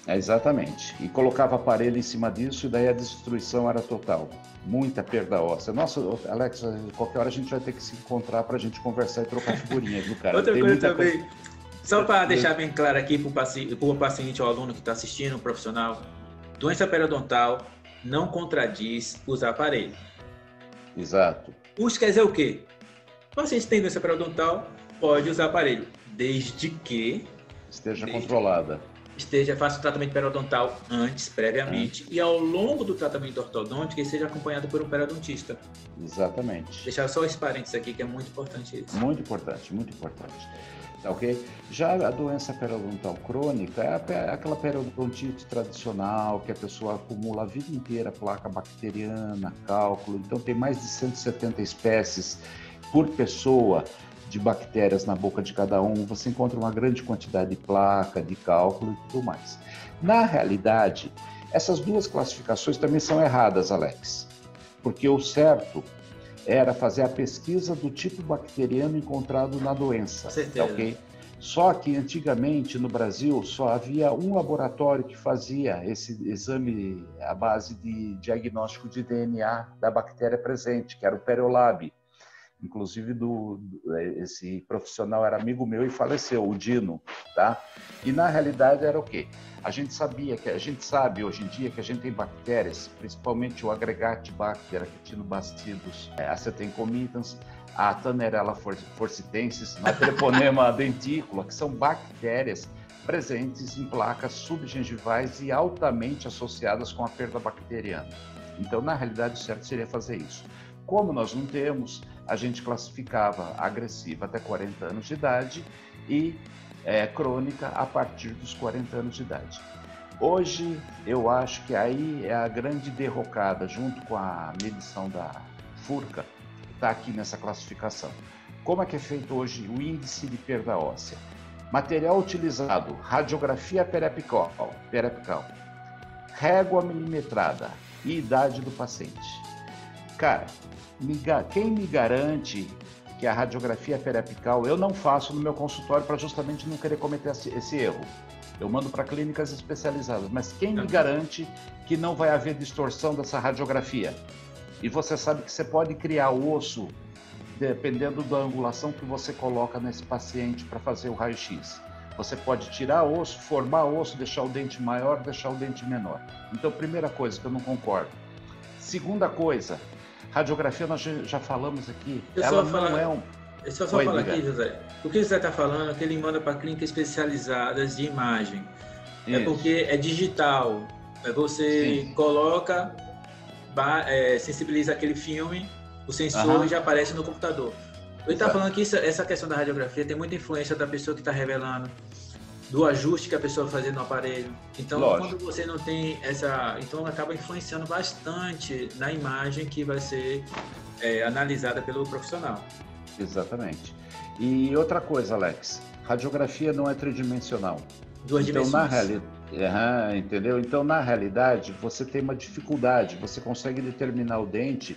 Exatamente. E colocava aparelho em cima disso e daí a destruição era total. Muita perda óssea. Nossa, Alex, qualquer hora a gente vai ter que se encontrar para a gente conversar e trocar figurinha, viu, cara? Outra coisa também, só para deixar bem claro aqui para o paciente ou aluno que está assistindo, o profissional, doença periodontal não contradiz usar aparelho. Exato. Isso quer dizer o quê? O paciente tem doença periodontal, pode usar aparelho, desde que esteja controlada. Faça o tratamento periodontal antes, previamente, e ao longo do tratamento ortodôntico, ele seja acompanhado por um periodontista. Exatamente. Deixar só esse parênteses aqui, que é muito importante isso. Muito importante, muito importante. Tá, ok? Já a doença periodontal crônica é aquela periodontite tradicional, que a pessoa acumula a vida inteira placa bacteriana, cálculo, então tem mais de 170 espécies por pessoa de bactérias na boca de cada um, você encontra uma grande quantidade de placa, de cálculo e tudo mais. Na realidade, essas duas classificações também são erradas, Alex, porque o certo era fazer a pesquisa do tipo bacteriano encontrado na doença. Certeza. Okay? Só que antigamente no Brasil só havia um laboratório que fazia esse exame à base de diagnóstico de DNA da bactéria presente, que era o Periolab. Inclusive, esse profissional era amigo meu e faleceu, o Dino, tá? E na realidade era o quê? A gente sabe hoje em dia que a gente tem bactérias, principalmente o Agregatibacter, Actinobacillus acetencomitans, a Tannerella forcitensis, a Treponema denticula, que são bactérias presentes em placas subgengivais e altamente associadas com a perda bacteriana. Então, na realidade, o certo seria fazer isso. Como nós não temos, a gente classificava agressiva até 40 anos de idade e crônica a partir dos 40 anos de idade. Hoje, eu acho que aí é a grande derrocada, junto com a medição da FURCA, está aqui nessa classificação. Como é que é feito hoje o índice de perda óssea? Material utilizado, radiografia periapical, régua milimetrada e idade do paciente. Cara, quem me garante que a radiografia periapical eu não faço no meu consultório para justamente não querer cometer esse erro. Eu mando para clínicas especializadas, mas quem me garante que não vai haver distorção dessa radiografia? E você sabe que você pode criar osso dependendo da angulação que você coloca nesse paciente para fazer o raio-x. Você pode tirar osso, formar osso, deixar o dente maior, deixar o dente menor. Então, primeira coisa que eu não concordo. Segunda coisa, radiografia nós já falamos aqui, ela não é um... Deixa eu só falar aqui, José. O que o José está falando é que ele manda para clínicas especializadas de imagem. Isso. É porque é digital. Você coloca, sensibiliza aquele filme, o sensor já aparece no computador. Ele está falando que essa questão da radiografia tem muita influência da pessoa que está revelando, do ajuste que a pessoa vai fazer no aparelho. Então, quando você não tem essa... Então, acaba influenciando bastante na imagem que vai ser analisada pelo profissional. Exatamente. E outra coisa, Alex, radiografia não é tridimensional. Duas dimensões. Entendeu? Então, na realidade, você tem uma dificuldade, você consegue determinar o dente,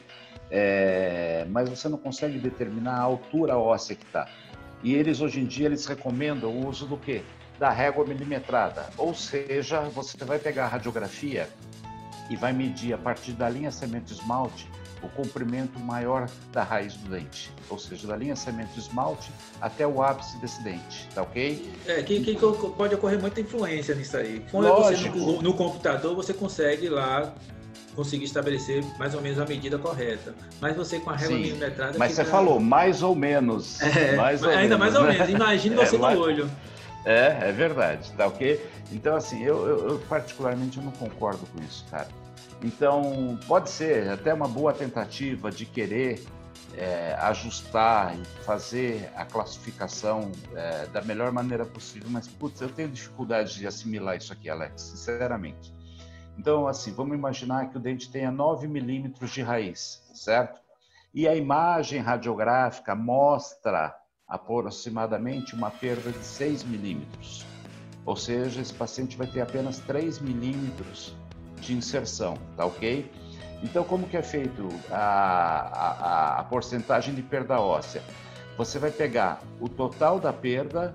mas você não consegue determinar a altura óssea que está. E eles, hoje em dia, eles recomendam o uso do quê? Da régua milimetrada. Ou seja, você vai pegar a radiografia e vai medir a partir da linha cemento-esmalte o comprimento maior da raiz do dente, ou seja, da linha cemento-esmalte até o ápice desse dente, tá ok? Que pode ocorrer muita influência nisso aí. Quando você no computador, você consegue lá conseguir estabelecer mais ou menos a medida correta, mas você com a régua milimetrada... Mas você falou mais ou menos. Mais ou menos. Imagine você no olho. É verdade, tá ok? Então, assim, eu particularmente não concordo com isso, cara. Então, pode ser até uma boa tentativa de querer ajustar e fazer a classificação da melhor maneira possível, mas, putz, eu tenho dificuldade de assimilar isso aqui, Alex, sinceramente. Então, assim, vamos imaginar que o dente tenha 9 milímetros de raiz, certo? E a imagem radiográfica mostra aproximadamente uma perda de 6 milímetros. Ou seja, esse paciente vai ter apenas 3 milímetros de inserção, tá ok? Então, como que é feito a porcentagem de perda óssea? Você vai pegar o total da perda,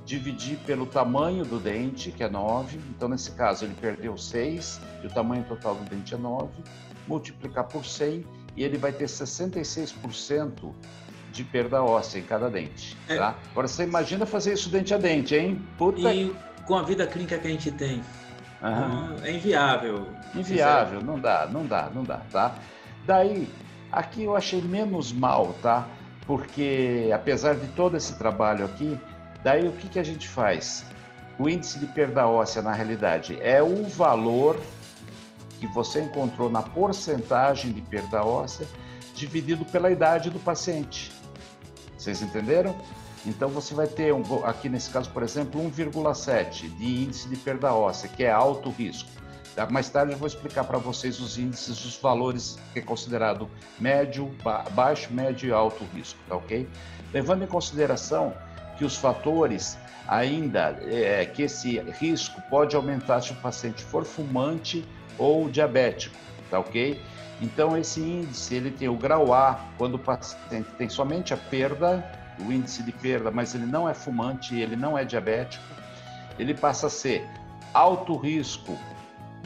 dividir pelo tamanho do dente, que é 9, então nesse caso ele perdeu 6, e o tamanho total do dente é 9, multiplicar por 100, e ele vai ter 66% de perda óssea em cada dente, tá? Agora você imagina fazer isso dente a dente, hein? E com a vida clínica que a gente tem, é inviável. Inviável, não dá, tá? Daí, aqui eu achei menos mal, tá? Porque, apesar de todo esse trabalho aqui, daí o que a gente faz? O índice de perda óssea, na realidade, é o valor que você encontrou na porcentagem de perda óssea dividido pela idade do paciente. Vocês entenderam? Então, você vai ter, aqui nesse caso, por exemplo, 1,7 de índice de perda óssea, que é alto risco. Mais tarde eu vou explicar para vocês os índices, os valores que é considerado médio, baixo, médio e alto risco, tá ok? Levando em consideração que os fatores ainda, que esse risco pode aumentar se o paciente for fumante ou diabético, tá ok? Então, esse índice, ele tem o grau A, quando o paciente tem somente a perda, o índice de perda, mas ele não é fumante, ele não é diabético, ele passa a ser alto risco,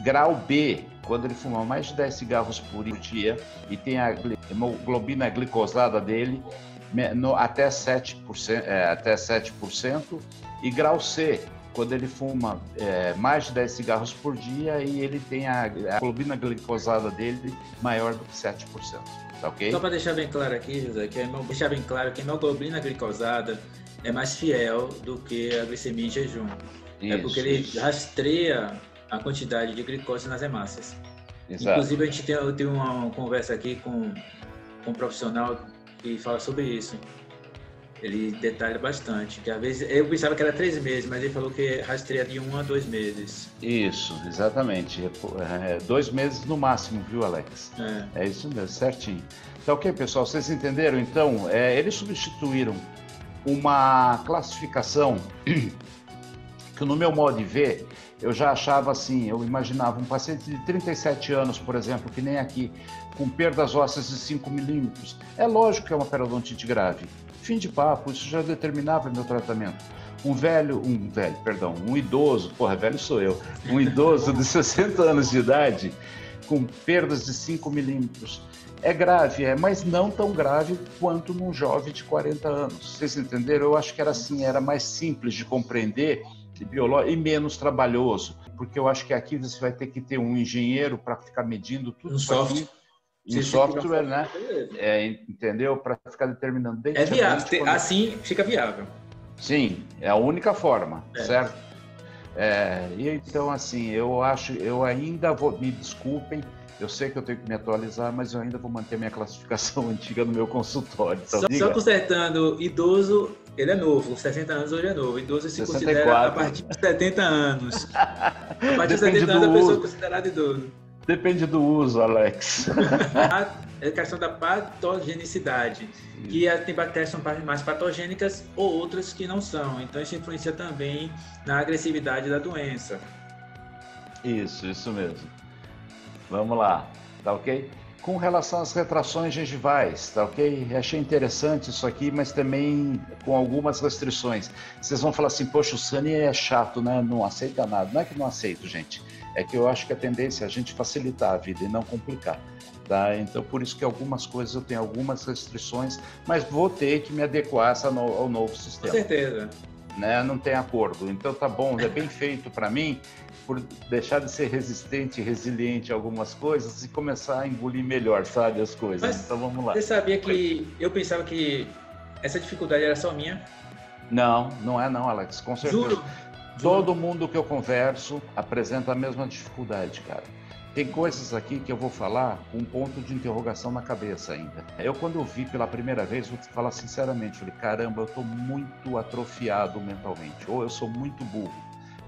grau B, quando ele fuma mais de 10 cigarros por dia e tem a hemoglobina glicosada dele até 7%, e grau C, quando ele fuma mais de 10 cigarros por dia e ele tem a hemoglobina glicosada dele maior do que 7%. Tá okay? Só para deixar bem claro aqui, José, que a hemoglobina glicosada é mais fiel do que a glicemia em jejum. Isso, porque ele rastreia a quantidade de glicose nas hemácias. Exato. Inclusive, eu tenho uma conversa aqui com um profissional que fala sobre isso. Ele detalha bastante, que às vezes eu pensava que era 3 meses, mas ele falou que rastreia de 1 a 2 meses. Isso, exatamente. 2 meses no máximo, viu, Alex? É isso mesmo, certinho. Então, ok, pessoal, vocês entenderam? Então, eles substituíram uma classificação que no meu modo de ver, eu já achava assim, eu imaginava um paciente de 37 anos, por exemplo, que nem aqui, com perdas ósseas de 5 milímetros. É lógico que é uma periodontite grave. Fim de papo, isso já determinava meu tratamento. Um idoso, porra, velho sou eu, um idoso de 60 anos de idade, com perdas de 5 milímetros. É grave, mas não tão grave quanto num jovem de 40 anos. Vocês entenderam? Eu acho que era assim, era mais simples de compreender e menos trabalhoso, porque eu acho que aqui você vai ter que ter um engenheiro para ficar medindo tudo isso aqui, um software, né? Entendeu? Para ficar determinando dente. É viável, assim fica viável. Sim, é a única forma, certo? E então, assim, eu ainda vou, me desculpem, eu sei que eu tenho que me atualizar, mas eu ainda vou manter minha classificação antiga no meu consultório. Então, só consertando, idoso, ele é novo, 60 anos hoje é novo. Idoso se 64. Considera a partir de 70 anos. A partir de 70 anos a pessoa é considerada idoso. Depende do uso, Alex. É questão da patogenicidade, que tem bactérias que são mais patogênicas ou outras que não são. Então isso influencia também na agressividade da doença. Isso mesmo. Vamos lá, tá ok? Com relação às retrações gengivais, tá ok? Achei interessante isso aqui, mas também com algumas restrições. Vocês vão falar assim, poxa, o Sani é chato, né? Não aceita nada. Não é que não aceito, gente. É que eu acho que a tendência é a gente facilitar a vida e não complicar, tá? Então, por isso que algumas coisas eu tenho algumas restrições, mas vou ter que me adequar ao novo sistema. Com certeza. Né? Não tem acordo. Então, tá bom, é bem feito para mim, por deixar de ser resistente e resiliente a algumas coisas e começar a engolir melhor, sabe, as coisas. Mas então, vamos lá. Você sabia que eu pensava que essa dificuldade era só minha? Não, não é não, Alex, com certeza. Juro. Todo mundo que eu converso apresenta a mesma dificuldade, cara. Tem coisas aqui que eu vou falar com um ponto de interrogação na cabeça ainda. Eu, quando eu vi pela primeira vez, vou te falar sinceramente, falei, caramba, eu estou muito atrofiado mentalmente, ou eu sou muito burro,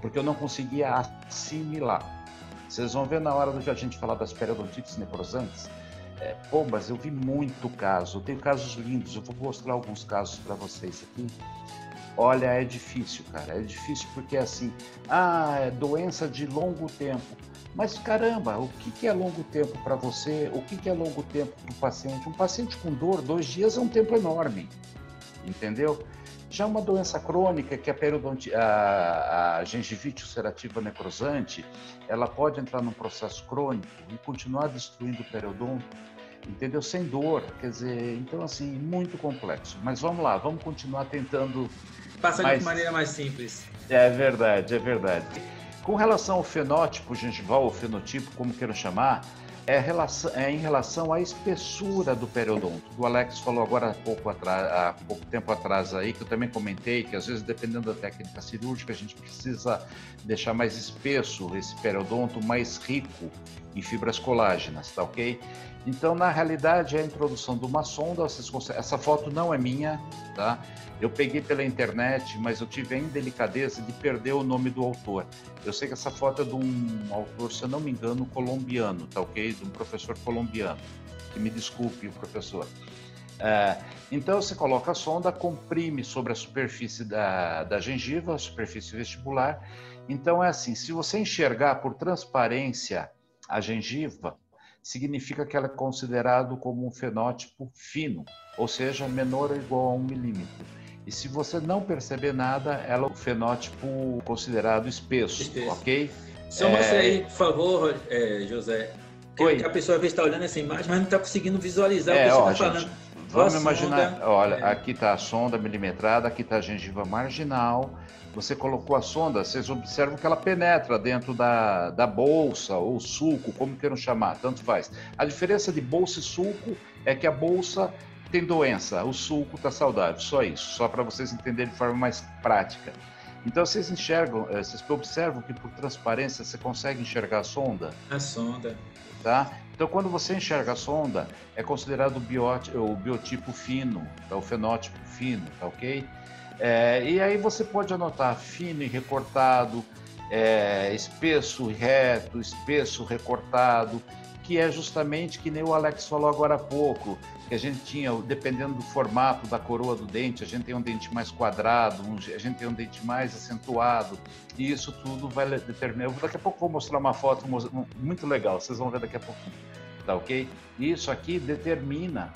porque eu não conseguia assimilar. Vocês vão ver na hora de a gente falar das periodontites necrosantes, mas eu vi muito caso, eu tenho casos lindos, eu vou mostrar alguns casos para vocês aqui. Olha, é difícil, cara, é difícil porque assim, é doença de longo tempo. Mas caramba, o que é longo tempo para você? O que é longo tempo para o paciente? Um paciente com dor, 2 dias é um tempo enorme, entendeu? Já uma doença crônica, que a gengivite ulcerativa necrosante, ela pode entrar num processo crônico e continuar destruindo o periodonto, entendeu? Sem dor, quer dizer, então assim, muito complexo. Mas vamos lá, vamos continuar tentando... Passando de maneira mais simples. É verdade, é verdade. Com relação ao fenótipo gengival, ou fenotipo, como queiram chamar, é em relação à espessura do periodonto. O Alex falou agora há pouco tempo atrás aí, que eu também comentei, que às vezes, dependendo da técnica cirúrgica, a gente precisa deixar mais espesso esse periodonto, mais rico em fibras colágenas, tá ok? Então, na realidade, é a introdução de uma sonda, essa foto não é minha, tá? Eu peguei pela internet, mas eu tive a indelicadeza de perder o nome do autor. Eu sei que essa foto é de um autor, se eu não me engano, colombiano, tá ok? De um professor colombiano. Que me desculpe o professor. Então você coloca a sonda, comprime sobre a superfície da gengiva, a superfície vestibular. Então é assim, se você enxergar por transparência a gengiva, significa que ela é considerado como um fenótipo fino, ou seja, menor ou igual a 1 milímetro. E se você não perceber nada, ela é o fenótipo considerado espesso. Ok? Só mostra aí, por favor, José. Que a pessoa está olhando essa imagem, mas não está conseguindo visualizar o que você está falando. Vamos imaginar, olha, aqui está a sonda milimetrada, aqui está a gengiva marginal. Você colocou a sonda, vocês observam que ela penetra dentro da bolsa ou sulco, como queiram chamar, tanto faz. A diferença de bolsa e sulco é que a bolsa tem doença, o sulco está saudável, só isso, só para vocês entenderem de forma mais prática. Então vocês enxergam, vocês observam que por transparência você consegue enxergar a sonda? A sonda. Tá? Então quando você enxerga a sonda, é considerado o biotipo fino, tá? O fenótipo fino, tá ok? E aí você pode anotar fino e recortado, espesso e reto, espesso recortado, que é justamente que nem o Alex falou agora há pouco, que a gente tinha, dependendo do formato da coroa do dente, a gente tem um dente mais quadrado, a gente tem um dente mais acentuado, e isso tudo vai determinar. Daqui a pouco vou mostrar uma foto muito legal, vocês vão ver daqui a pouquinho, tá ok? Isso aqui determina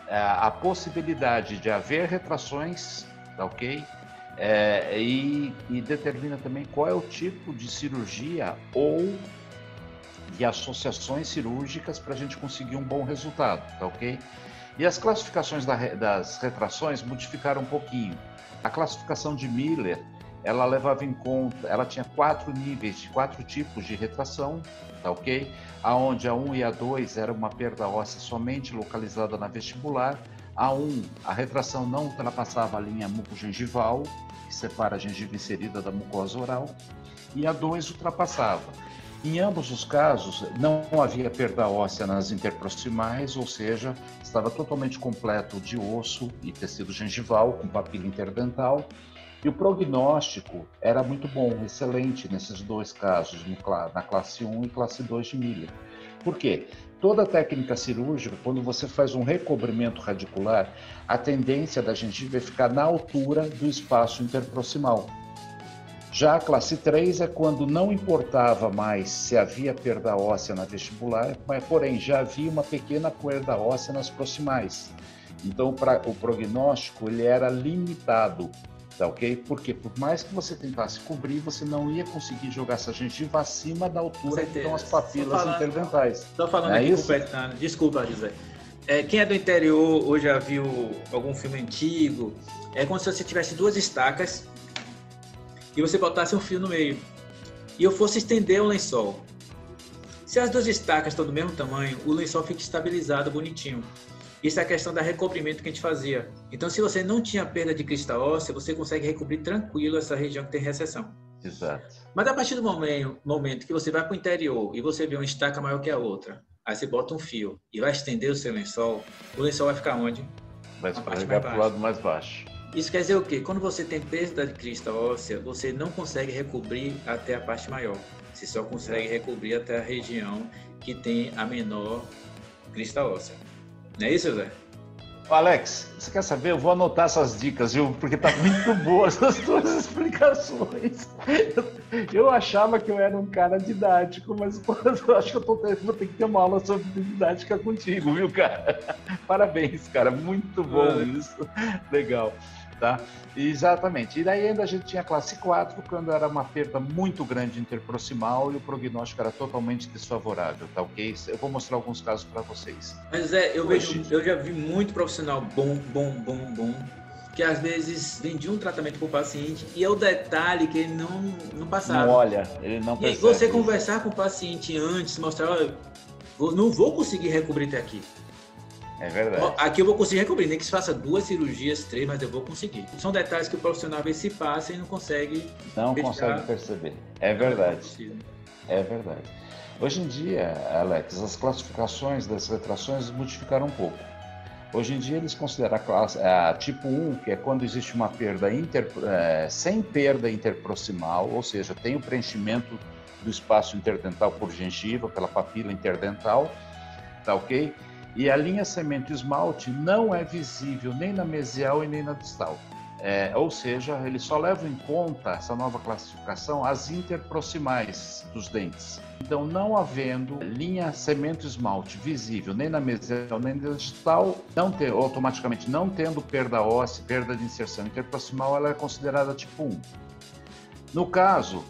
a possibilidade de haver retrações, tá ok? E determina também qual é o tipo de cirurgia ou de associações cirúrgicas para a gente conseguir um bom resultado, tá ok? E as classificações das retrações modificaram um pouquinho. A classificação de Miller, ela levava em conta, ela tinha 4 níveis, de 4 tipos de retração, tá ok? Aonde a 1 e a 2 era uma perda óssea somente localizada na vestibular. A 1, a retração não ultrapassava a linha mucogengival, que separa a gengiva inserida da mucosa oral, e a 2 ultrapassava. Em ambos os casos, não havia perda óssea nas interproximais, ou seja, estava totalmente completo de osso e tecido gengival, com papila interdental, e o prognóstico era muito bom, excelente nesses 2 casos, na classe 1 e classe 2 de Miller. Por quê? Toda técnica cirúrgica, quando você faz um recobrimento radicular, a tendência da gengiva é ficar na altura do espaço interproximal. Já a classe 3 é quando não importava mais se havia perda óssea na vestibular, mas porém já havia uma pequena perda óssea nas proximais. Então o prognóstico ele era limitado, tá ok? Porque por mais que você tentasse cobrir, você não ia conseguir jogar essa gengiva acima da altura que estão as papilas interdentais. Estou falando aqui completando, desculpa, José. Quem é do interior ou já viu algum filme antigo, é como se você tivesse 2 estacas e você botasse um fio no meio, e eu fosse estender o lençol. Se as 2 estacas estão do mesmo tamanho, o lençol fica estabilizado, bonitinho. Isso é a questão da recobrimento que a gente fazia. Então, se você não tinha perda de crista óssea, você consegue recobrir tranquilo essa região que tem recessão. Exato. Mas a partir do momento que você vai para o interior e você vê uma estaca maior que a outra, aí você bota um fio e vai estender o seu lençol, o lençol vai ficar onde? Vai escorregar para o lado mais baixo. Isso quer dizer o quê? Quando você tem perda de crista óssea, você não consegue recobrir até a parte maior. Você só consegue recobrir até a região que tem a menor crista óssea. Não é isso, José? Alex, você quer saber? Eu vou anotar essas dicas, viu? Porque tá muito boas as suas explicações. Eu achava que eu era um cara didático, mas eu acho que vou ter que ter uma aula sobre didática contigo, viu, cara? Parabéns, cara. Muito bom isso. Legal. Tá? Exatamente. E daí ainda a gente tinha a classe 4, quando era uma perda muito grande interproximal e o prognóstico era totalmente desfavorável, tá ok? Eu vou mostrar alguns casos para vocês. Mas eu já vi muito profissional bom, que às vezes vendia um tratamento para o paciente e é o detalhe que ele não passava. Não olha, ele não percebe. E você conversar com o paciente antes, mostrar, olha, não vou conseguir recobrir até aqui. É verdade. Aqui eu vou conseguir recobrir, nem que se faça 2 cirurgias, 3, mas eu vou conseguir. São detalhes que o profissional às vezes se passa e não consegue... Não consegue perceber. É verdade. É verdade. Hoje em dia, Alex, as classificações das retrações modificaram um pouco. Hoje em dia eles consideram a tipo 1, que é quando existe uma perda sem perda interproximal, ou seja, tem o preenchimento do espaço interdental por gengiva, pela papila interdental, tá ok? E a linha cemento-esmalte não é visível nem na mesial e nem na distal. Ou seja, ele só leva em conta, essa nova classificação, as interproximais dos dentes. Então, não havendo linha cemento-esmalte visível nem na mesial nem na distal, automaticamente não tendo perda óssea, perda de inserção interproximal, ela é considerada tipo 1. No caso,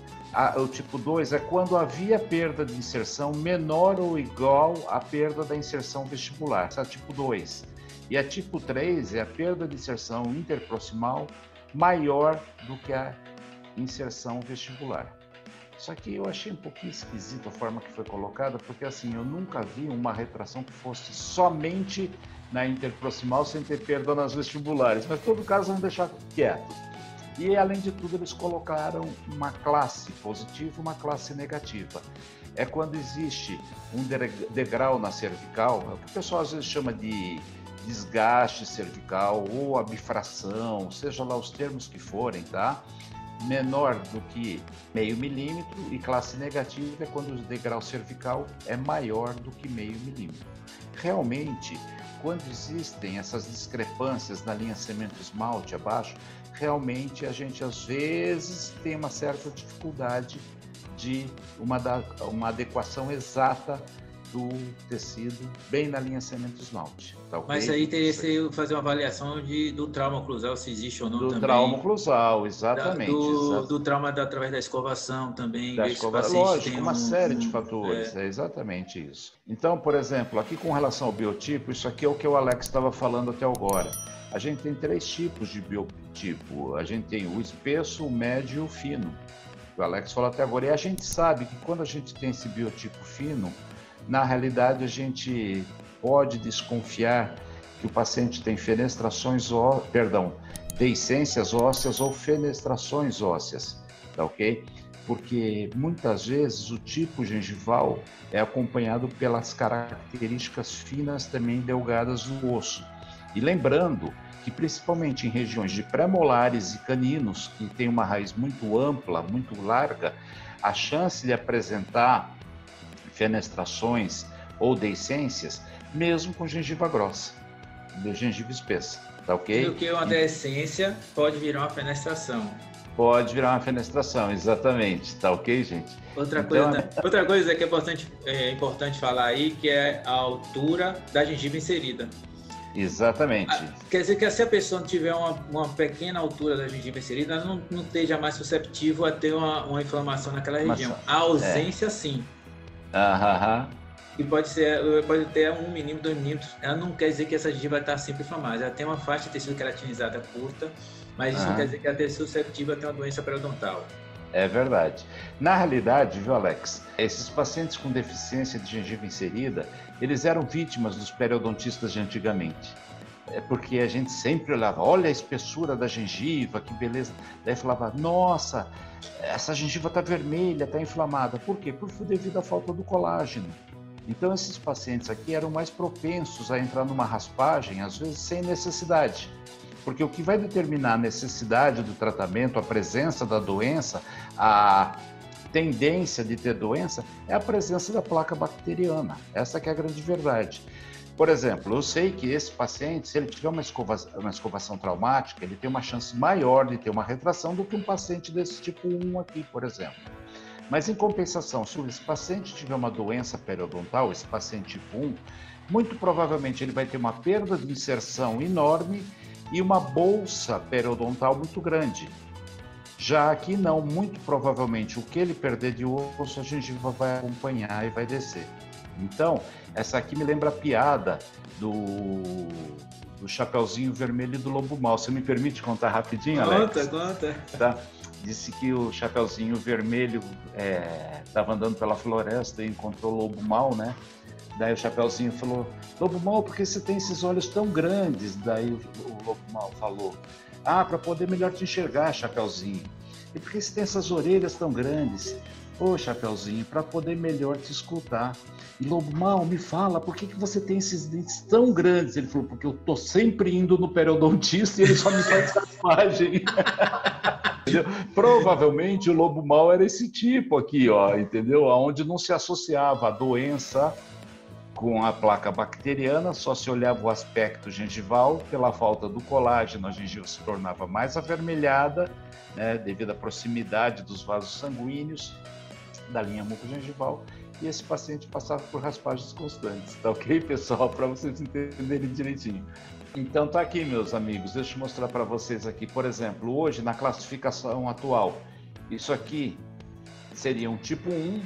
o tipo 2 é quando havia perda de inserção menor ou igual à perda da inserção vestibular. Essa é a tipo 2. E a tipo 3 é a perda de inserção interproximal maior do que a inserção vestibular. Isso aqui eu achei um pouquinho esquisito a forma que foi colocada, porque assim, eu nunca vi uma retração que fosse somente na interproximal sem ter perda nas vestibulares. Mas em todo caso, vamos deixar quieto. E, além de tudo, eles colocaram uma classe positiva e uma classe negativa. É quando existe um degrau na cervical, é o que o pessoal às vezes chama de desgaste cervical ou a bifração, seja lá os termos que forem, tá? menor do que meio milímetro, e classe negativa é quando o degrau cervical é maior do que meio milímetro. Realmente, quando existem essas discrepâncias na linha cimento-esmalte abaixo, realmente a gente às vezes tem uma certa dificuldade de uma adequação exata do tecido bem na linha cimento-esmalte. Tá, okay? Mas aí teria que fazer uma avaliação do trauma oclusal, se existe ou não do também. Do trauma oclusal, exatamente. Do trauma através da escovação também. Lógico, uma série de fatores, é exatamente isso. Então, por exemplo, aqui com relação ao biotipo, isso aqui é o que o Alex estava falando até agora. A gente tem 3 tipos de biotipo. A gente tem o espesso, o médio e o fino. O Alex falou até agora. E a gente sabe que quando a gente tem esse biotipo fino, na realidade a gente pode desconfiar que o paciente tem deiscências ósseas ou fenestrações ósseas, tá ok? Porque muitas vezes o tipo gengival é acompanhado pelas características finas também delgadas do osso. E lembrando que principalmente em regiões de pré-molares e caninos, que tem uma raiz muito ampla, muito larga, a chance de apresentar fenestrações ou deiscências, mesmo com gengiva grossa, de gengiva espessa, tá ok? E o que uma deiscência pode virar uma fenestração. Pode virar uma fenestração, exatamente, tá ok, gente? Outra coisa que é importante falar aí, que é a altura da gengiva inserida. Exatamente. Quer dizer que se a pessoa não tiver uma pequena altura da gengiva inserida, ela não esteja mais susceptível a ter uma inflamação naquela região. A ausência, sim. E pode ter 1 milímetro, 2 milímetros. Ela não quer dizer que essa gengiva está sempre inflamada. Ela tem uma faixa de tecido queratinizada curta, mas isso não quer dizer que ela esteja susceptível a ter uma doença periodontal. É verdade. Na realidade, viu, Alex? Esses pacientes com deficiência de gengiva inserida, eles eram vítimas dos periodontistas de antigamente. É porque a gente sempre olhava, olha a espessura da gengiva, que beleza. Daí falava, nossa, essa gengiva está vermelha, está inflamada. Por quê? Porque foi devido à falta do colágeno. Então, esses pacientes aqui eram mais propensos a entrar numa raspagem, às vezes sem necessidade. Porque o que vai determinar a necessidade do tratamento, a presença da doença, a tendência de ter doença, é a presença da placa bacteriana. Essa que é a grande verdade. Por exemplo, eu sei que esse paciente, se ele tiver uma escovação traumática, ele tem uma chance maior de ter uma retração do que um paciente desse tipo 1 aqui, por exemplo. Mas, em compensação, se esse paciente tiver uma doença periodontal, esse paciente tipo 1, muito provavelmente ele vai ter uma perda de inserção enorme e uma bolsa periodontal muito grande. Já aqui não, muito provavelmente o que ele perder de osso, a gengiva vai acompanhar e vai descer. Então, essa aqui me lembra a piada do Chapeuzinho Vermelho e do Lobo Mau. Você me permite contar rapidinho, Alex? Conta. Tá? Disse que o Chapeuzinho Vermelho estava andando pela floresta e encontrou o Lobo Mau, né? Daí o Chapeuzinho falou, Lobo Mau, por que você tem esses olhos tão grandes? Daí o Lobo Mau falou, para poder melhor te enxergar, Chapeuzinho. E por que você tem essas orelhas tão grandes? Ô, Chapeuzinho, para poder melhor te escutar. E Lobo Mau, me fala, por que você tem esses dentes tão grandes? Ele falou, porque eu tô sempre indo no periodontista e ele só me faz tatuagem. Provavelmente o Lobo Mau era esse tipo aqui, ó, entendeu? Onde não se associava a doença com a placa bacteriana, só se olhava o aspecto gengival. Pela falta do colágeno, a gengiva se tornava mais avermelhada, né, devido à proximidade dos vasos sanguíneos da linha mucogengival, e esse paciente passava por raspagens constantes. Tá ok, pessoal? Para vocês entenderem direitinho. Então tá aqui, meus amigos, deixa eu mostrar para vocês aqui. Por exemplo, hoje na classificação atual, isso aqui seria um tipo 1,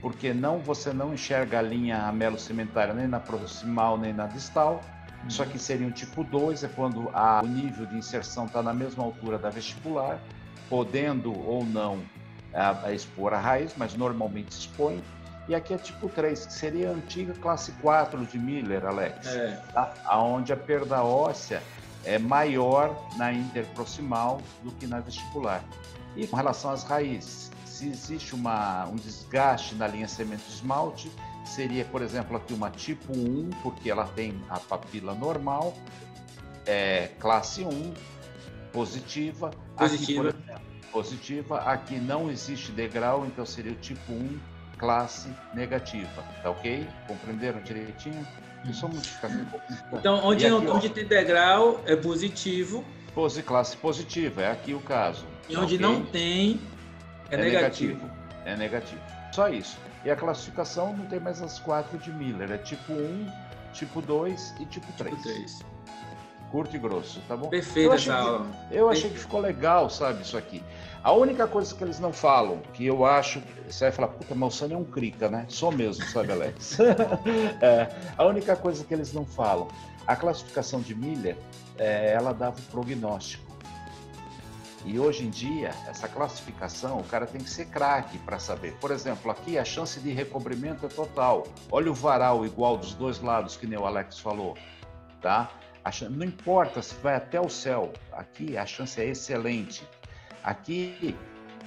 porque você não enxerga a linha amelo-cimentária nem na proximal nem na distal. Isso aqui seria um tipo 2, é quando o nível de inserção está na mesma altura da vestibular, podendo ou não expor a raiz, mas normalmente expõe. E aqui é tipo 3, que seria a antiga classe 4 de Miller, Alex, tá? Onde a perda óssea é maior na interproximal do que na vestibular. E com relação às raízes, se existe um desgaste na linha cimento-esmalte, seria, por exemplo, aqui uma tipo 1, porque ela tem a papila normal, classe 1, positiva. Aqui, por exemplo, positiva. Aqui não existe degrau, então seria o tipo 1, classe negativa. Tá ok? Compreenderam direitinho? Isso é uma modificação. Então, onde tem degrau é positivo. Classe positiva, é aqui o caso. E onde não tem, é negativo. É negativo. Só isso. E a classificação não tem mais as 4 de Miller. É tipo 1, tipo 2 e tipo 3. Curto e grosso, tá bom? Perfeito essa aula. Eu achei que ficou legal, sabe, isso aqui. A única coisa que eles não falam, que eu acho... Você vai falar, puta, mas o Sânia é um crica, né? Sou mesmo, sabe, Alex? A única coisa que eles não falam, a classificação de Miller, ela dava o prognóstico. E hoje em dia, essa classificação, o cara tem que ser craque para saber. Por exemplo, aqui a chance de recobrimento é total. Olha o varal igual dos dois lados, que nem o Alex falou, tá? Não importa se vai até o céu, aqui a chance é excelente. Aqui,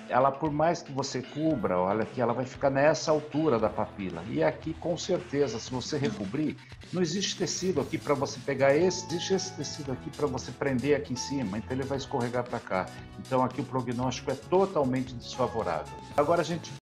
ela por mais que você cubra, olha aqui, ela vai ficar nessa altura da papila. E aqui, com certeza, se você recobrir, não existe tecido aqui para você pegar existe esse tecido aqui para você prender aqui em cima, então ele vai escorregar para cá. Então aqui o prognóstico é totalmente desfavorável. Agora a gente